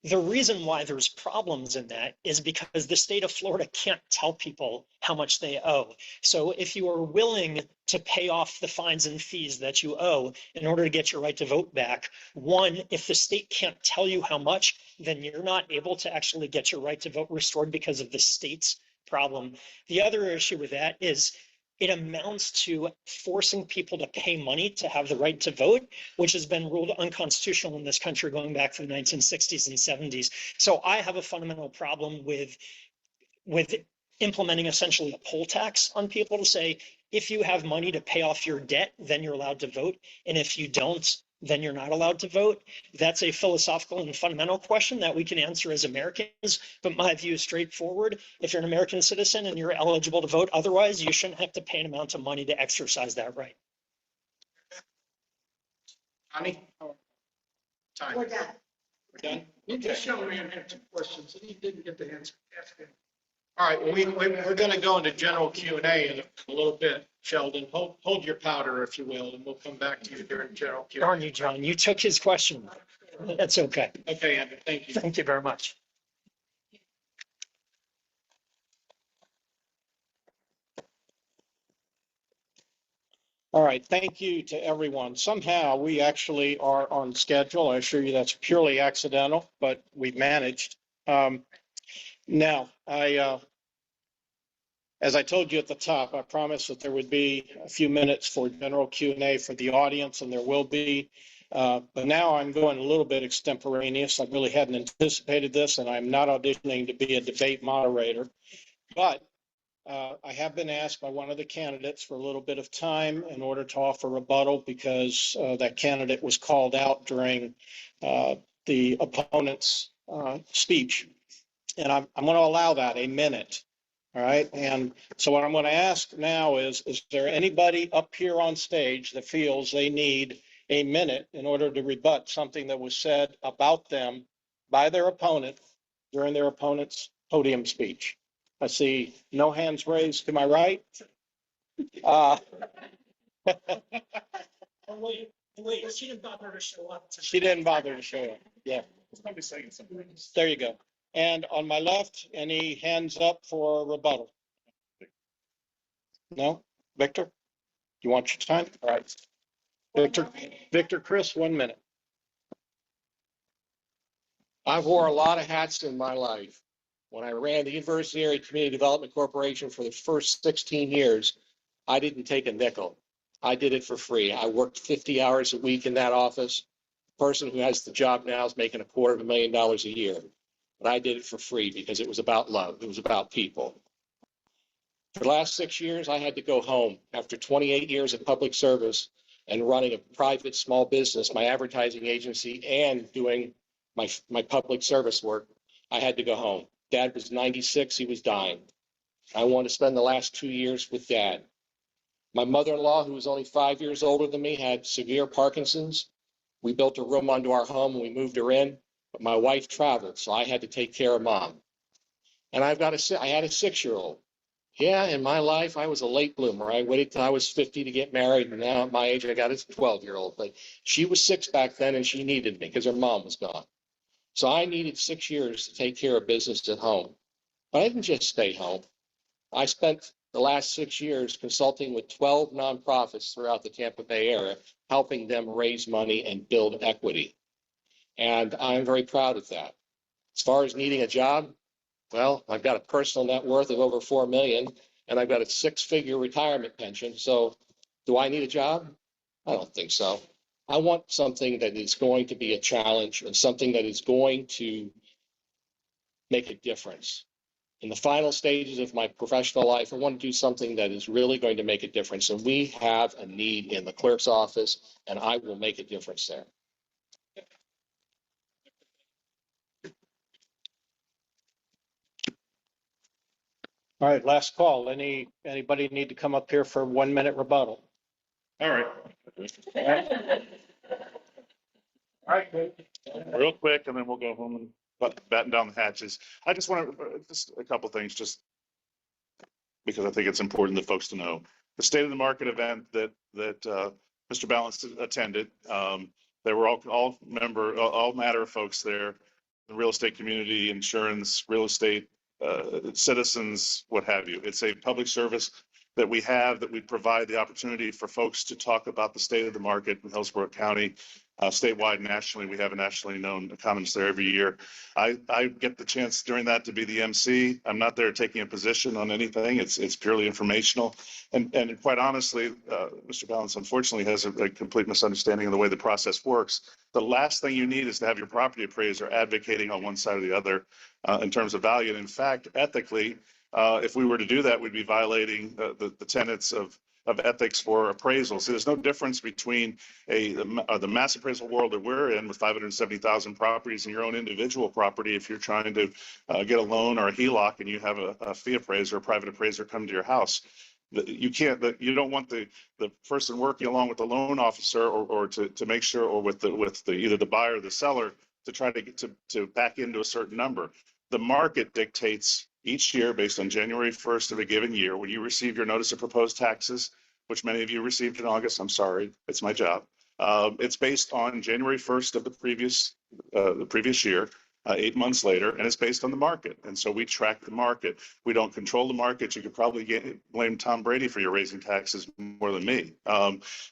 The reason why there's problems in that is because the state of Florida can't tell people how much they owe. So if you are willing to pay off the fines and fees that you owe in order to get your right to vote back, one, if the state can't tell you how much, then you're not able to actually get your right to vote restored because of the state's problem. The other issue with that is it amounts to forcing people to pay money to have the right to vote, which has been ruled unconstitutional in this country going back to the 1960s and 70s. So I have a fundamental problem with implementing essentially a poll tax on people to say, if you have money to pay off your debt, then you're allowed to vote. And if you don't, then you're not allowed to vote. That's a philosophical and fundamental question that we can answer as Americans. But my view is straightforward. If you're an American citizen and you're eligible to vote, otherwise you shouldn't have to pay an amount of money to exercise that right. Connie? Time. We're done. We're done? This young man had two questions and he didn't get the answer. Ask him. All right, well, we're going to go into general Q&A in a little bit. Sheldon, hold your powder, if you will, and we'll come back to you during general Q&A. Darn you, John, you took his question. That's okay. Okay, Andrew, thank you. Thank you very much. All right, thank you to everyone. Somehow we actually are on schedule. I assure you that's purely accidental, but we've managed. Now, As I told you at the top, I promised that there would be a few minutes for general Q&A for the audience, and there will be. But now I'm going a little bit extemporaneous. I really hadn't anticipated this, and I'm not auditioning to be a debate moderator. But I have been asked by one of the candidates for a little bit of time in order to offer rebuttal because that candidate was called out during the opponent's speech. And I'm going to allow that a minute. All right. And so what I'm going to ask now is there anybody up here on stage that feels they need a minute in order to rebut something that was said about them by their opponent during their opponent's podium speech? I see no hands raised to my right. She didn't bother to show up. She didn't bother to show up. Yeah. Somebody's saying something. There you go. And on my left, any hands up for rebuttal? No? Victor? You want your time? All right. Victor, Chris, 1 minute. I've wore a lot of hats in my life. When I ran the University Area Community Development Corporation for the first 16 years, I didn't take a nickel. I did it for free. I worked 50 hours a week in that office. The person who has the job now is making $250,000 a year. But I did it for free because it was about love. It was about people. For the last 6 years, I had to go home after 28 years of public service and running a private small business, my advertising agency, and doing my public service work. I had to go home. Dad was 96. He was dying. I wanted to spend the last 2 years with Dad. My mother-in-law, who was only 5 years older than me, had severe Parkinson's. We built a room onto our home and we moved her in. But my wife traveled, so I had to take care of Mom. And I had a 6-year-old. Yeah, in my life, I was a late bloomer. I waited till I was 50 to get married, and now at my age, I got a 12-year-old. But she was 6 back then, and she needed me because her mom was gone. So I needed 6 years to take care of business at home. But I didn't just stay home. I spent the last 6 years consulting with 12 nonprofits throughout the Tampa Bay area, helping them raise money and build equity. And I'm very proud of that. As far as needing a job, well, I've got a personal net worth of over $4 million, and I've got a 6-figure retirement pension. So do I need a job? I don't think so. I want something that is going to be a challenge and something that is going to make a difference. In the final stages of my professional life, I want to do something that is really going to make a difference. And we have a need in the clerk's office, and I will make a difference there. All right, last call. Anybody need to come up here for a 1 minute rebuttal? All right. All right, real quick, and then we'll go home and batten down the hatches. I just want to, just a couple things, just because I think it's important that folks to know. The State of the Market event that Mr. Ballance attended, there were all matter of folks there, the real estate community, insurance, real estate, citizens, what have you. It's a public service that we have, that we provide the opportunity for folks to talk about the state of the market in Hillsborough County, statewide, nationally. We have a nationally known economist there every year. I get the chance during that to be the MC. I'm not there taking a position on anything. It's purely informational. And quite honestly, Mr. Ballance unfortunately has a complete misunderstanding of the way the process works. The last thing you need is to have your property appraiser advocating on one side or the other in terms of value. And in fact, ethically, if we were to do that, we'd be violating the tenets of ethics for appraisals. So there's no difference between the mass appraisal world that we're in with 570,000 properties and your own individual property. If you're trying to get a loan or a HELOC and you have a fee appraiser, a private appraiser come to your house, you don't want the person working along with the loan officer or to make sure, or with either the buyer or the seller to try to get to back into a certain number. The market dictates each year based on January 1st of a given year, when you receive your notice of proposed taxes, which many of you received in August. I'm sorry, it's my job. It's based on January 1st of the previous year. 8 months later, and it's based on the market. And so we track the market. We don't control the market. You could probably blame Tom Brady for your raising taxes more than me.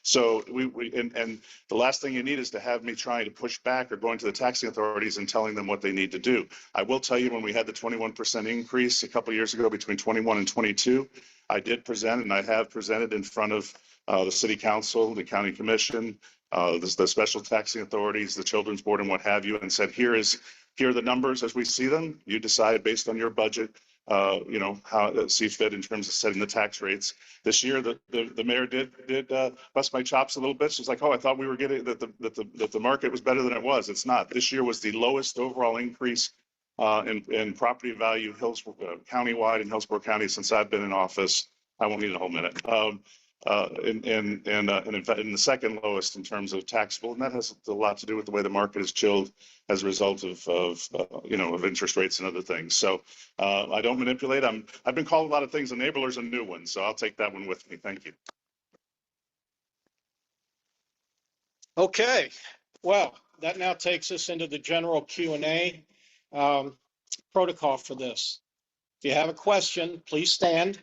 So and the last thing you need is to have me trying to push back or going to the taxing authorities and telling them what they need to do. I will tell you, when we had the 21% increase a couple of years ago between 21 and 22, I did present, and I have presented in front of the city council, the county commission, the special taxing authorities, the children's board, and what have you, and said, here are the numbers as we see them. You decide based on your budget, how see fit in terms of setting the tax rates. This year, the mayor did bust my chops a little bit. She's like, oh, I thought we were getting that the market was better than it was. It's not. This year was the lowest overall increase in property value countywide in Hillsborough County since I've been in office. I won't need a whole minute. And in fact, in the second lowest in terms of taxable, and that has a lot to do with the way the market is chilled as a result of interest rates and other things. So I don't manipulate. I've been called a lot of things, enablers and new ones. So I'll take that one with me. Thank you. Okay, well, that now takes us into the general Q&A protocol for this. If you have a question, please stand.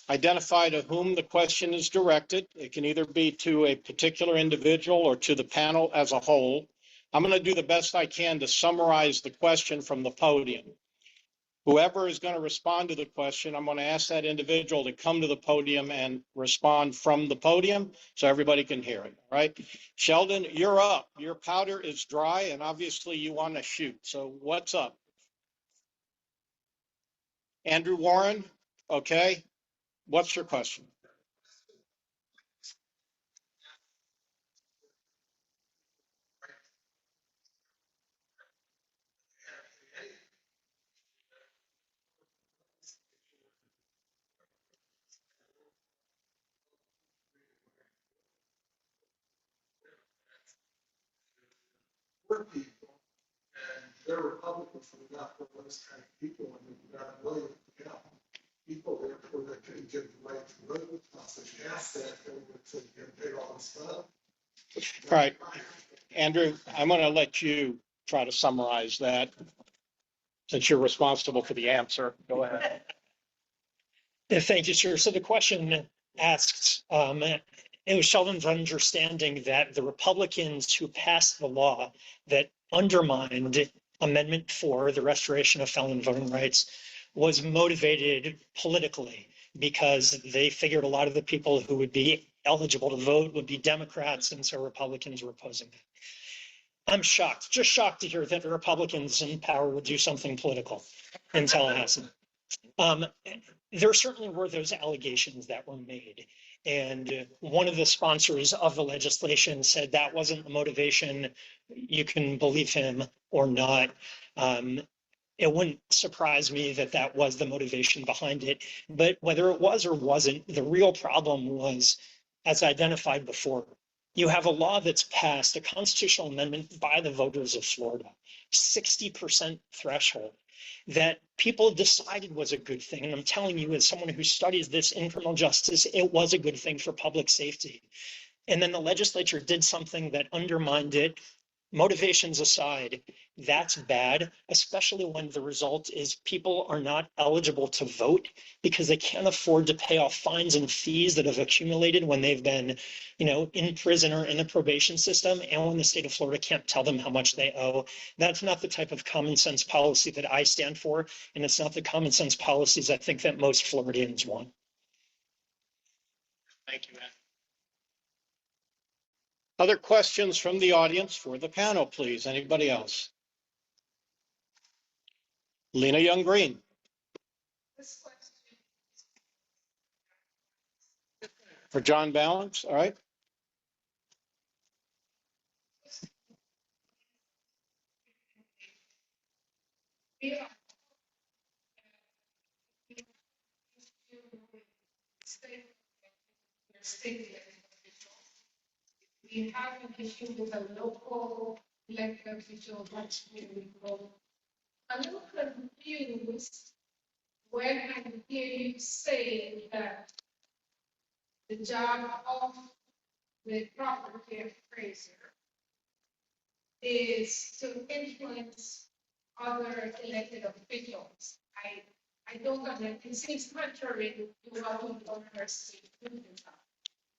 Identify to whom the question is directed. It can either be to a particular individual or to the panel as a whole. I'm going to do the best I can to summarize the question from the podium. Whoever is going to respond to the question, I'm going to ask that individual to come to the podium and respond from the podium so everybody can hear it. All right. Sheldon, you're up. Your powder is dry and obviously you want to shoot. So what's up? Andrew Warren. Okay. What's your question? People, and they're Republicans, so we're not for those kind of people, and we're not willing to help people, therefore they couldn't get the right to vote. Such asset to get paid all this stuff. All right, Andrew, I'm going to let you try to summarize that since you're responsible for the answer. Go ahead. Thank you, sir. So the question asked, it was Sheldon's understanding that the Republicans who passed the law that undermined Amendment 4, the restoration of felon voting rights, was motivated politically because they figured a lot of the people who would be eligible to vote would be Democrats, and so Republicans were opposing that. I'm shocked, just shocked to hear that the Republicans in power would do something political in Tallahassee. There certainly were those allegations that were made. And one of the sponsors of the legislation said that wasn't the motivation. You can believe him or not. It wouldn't surprise me that that was the motivation behind it. But whether it was or wasn't, the real problem was, as identified before, you have a law that's passed, a constitutional amendment by the voters of Florida, 60% threshold, that people decided was a good thing. And I'm telling you, as someone who studies this in criminal justice, it was a good thing for public safety. And then the legislature did something that undermined it. Motivations aside, that's bad, especially when the result is people are not eligible to vote because they can't afford to pay off fines and fees that have accumulated when they've been, in prison or in the probation system, and when the state of Florida can't tell them how much they owe. That's not the type of common sense policy that I stand for, and it's not the common sense policies I think that most Floridians want. Thank you, Matt. Other questions from the audience for the panel, please? Anybody else? Lena Young-Green. For John Ballance, all right. We have an issue with a local elected official that's really low. I'm a little confused when I hear you say that the job of the property appraiser is to influence other elected officials. I don't understand, it seems contrary to what we owners do.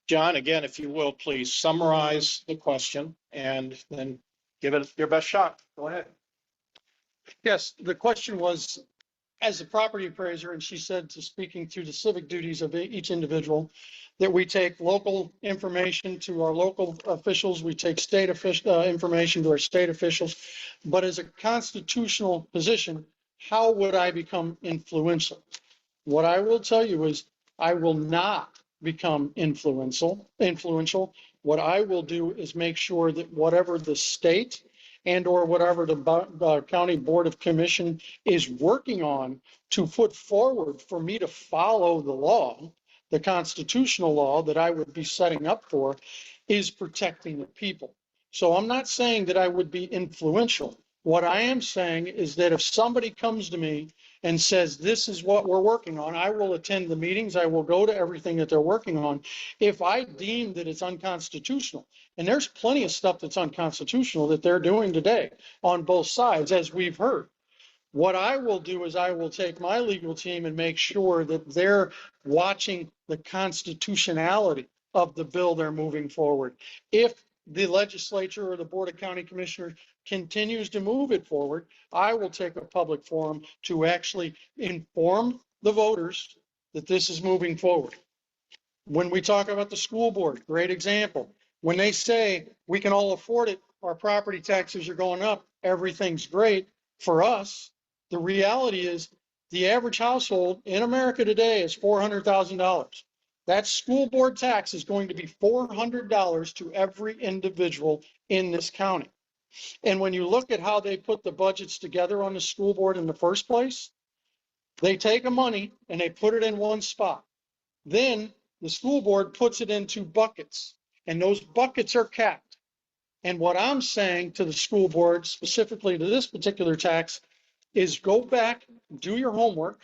John, again, if you will, please summarize the question and then give it your best shot. Go ahead. Yes, the question was, as a property appraiser, and she said to speaking to the civic duties of each individual, that we take local information to our local officials, we take state information to our state officials. But as a constitutional position, how would I become influential? What I will tell you is I will not become influential. What I will do is make sure that whatever the state and or whatever the county board of commission is working on to put forward for me to follow the law, the constitutional law that I would be setting up for, is protecting the people. So I'm not saying that I would be influential. What I am saying is that if somebody comes to me and says, this is what we're working on, I will attend the meetings, I will go to everything that they're working on. If I deem that it's unconstitutional, and there's plenty of stuff that's unconstitutional that they're doing today on both sides, as we've heard. What I will do is I will take my legal team and make sure that they're watching the constitutionality of the bill they're moving forward. If the legislature or the Board of County Commissioners continues to move it forward, I will take a public forum to actually inform the voters that this is moving forward. When we talk about the school board, great example. When they say we can all afford it, our property taxes are going up, everything's great for us. The reality is the average household in America today is $400,000. That school board tax is going to be $400 to every individual in this county. And when you look at how they put the budgets together on the school board in the first place, they take the money and they put it in one spot. Then the school board puts it into buckets, and those buckets are capped. And what I'm saying to the school board, specifically to this particular tax, is go back, do your homework,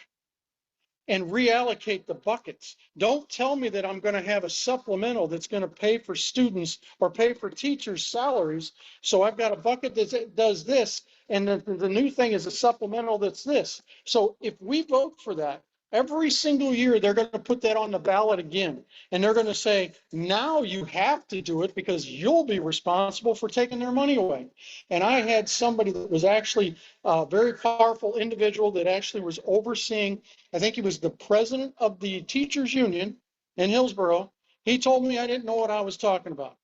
and reallocate the buckets. Don't tell me that I'm going to have a supplemental that's going to pay for students or pay for teachers' salaries. So I've got a bucket that does this, and the new thing is a supplemental that's this. So if we vote for that, every single year, they're going to put that on the ballot again. And they're going to say, now you have to do it because you'll be responsible for taking their money away. And I had somebody that was actually a very powerful individual that actually was overseeing, I think he was the president of the teachers union in Hillsborough. He told me I didn't know what I was talking about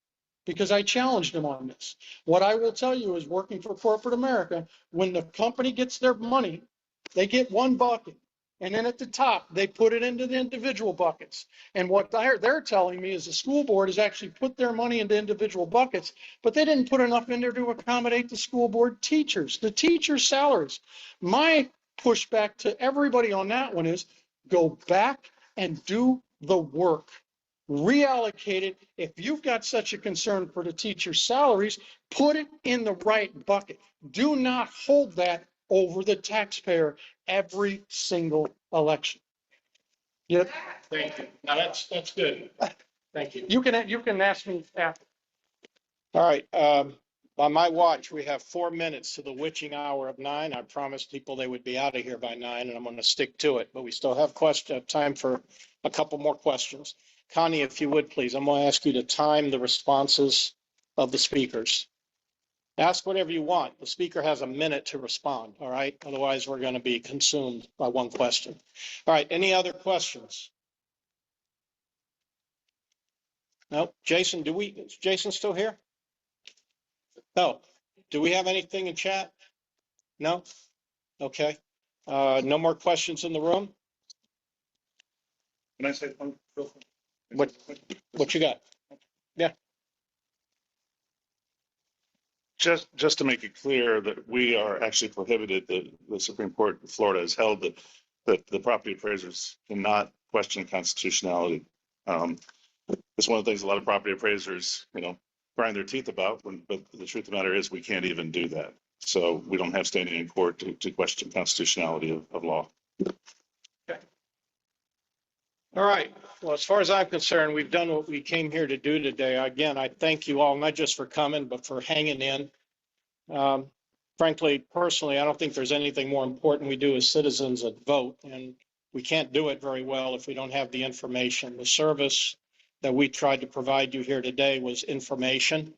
because I challenged him on this. What I will tell you is working for corporate America, when the company gets their money, they get one bucket. And then at the top, they put it into the individual buckets. And what they're telling me is the school board has actually put their money into individual buckets, but they didn't put enough in there to accommodate the school board teachers, the teachers' salaries. My pushback to everybody on that one is go back and do the work. Reallocate it. If you've got such a concern for the teachers' salaries, put it in the right bucket. Do not hold that over the taxpayer every single election. Yep. Thank you. Now that's good. Thank you. You can ask me after. All right. On my watch, we have 4 minutes to the witching hour of 9. I promised people they would be out of here by 9, and I'm going to stick to it. But we still have time for a couple more questions. Connie, if you would, please, I'm going to ask you to time the responses of the speakers. Ask whatever you want. The speaker has a minute to respond, all right? Otherwise, we're going to be consumed by one question. All right, any other questions? No, Jason, is Jason still here? No. Do we have anything in chat? No? Okay. No more questions in the room? Can I say one real quick? What you got? Yeah. Just to make it clear that we are actually prohibited, the Supreme Court of Florida has held that the property appraisers cannot question constitutionality. It's one of the things a lot of property appraisers, grind their teeth about, but the truth of the matter is we can't even do that. So we don't have standing in court to question constitutionality of law. Okay. All right. Well, as far as I'm concerned, we've done what we came here to do today. Again, I thank you all, not just for coming, but for hanging in. frankly, personally, I don't think there's anything more important we do as citizens than vote. And we can't do it very well if we don't have the information. The service that we tried to provide you here today was information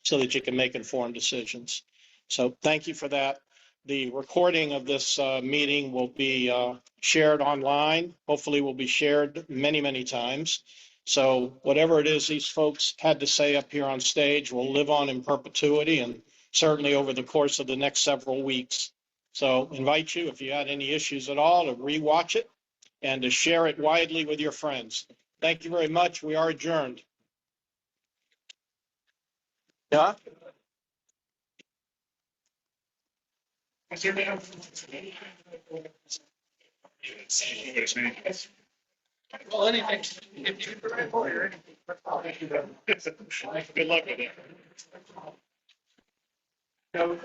so that you can make informed decisions. So thank you for that. The recording of this meeting will be shared online. Hopefully will be shared many, many times. So whatever it is these folks had to say up here on stage will live on in perpetuity and certainly over the course of the next several weeks. So invite you, if you had any issues at all, to rewatch it and to share it widely with your friends. Thank you very much. We are adjourned. Yeah. Well, anything, if you. Good luck with it. No.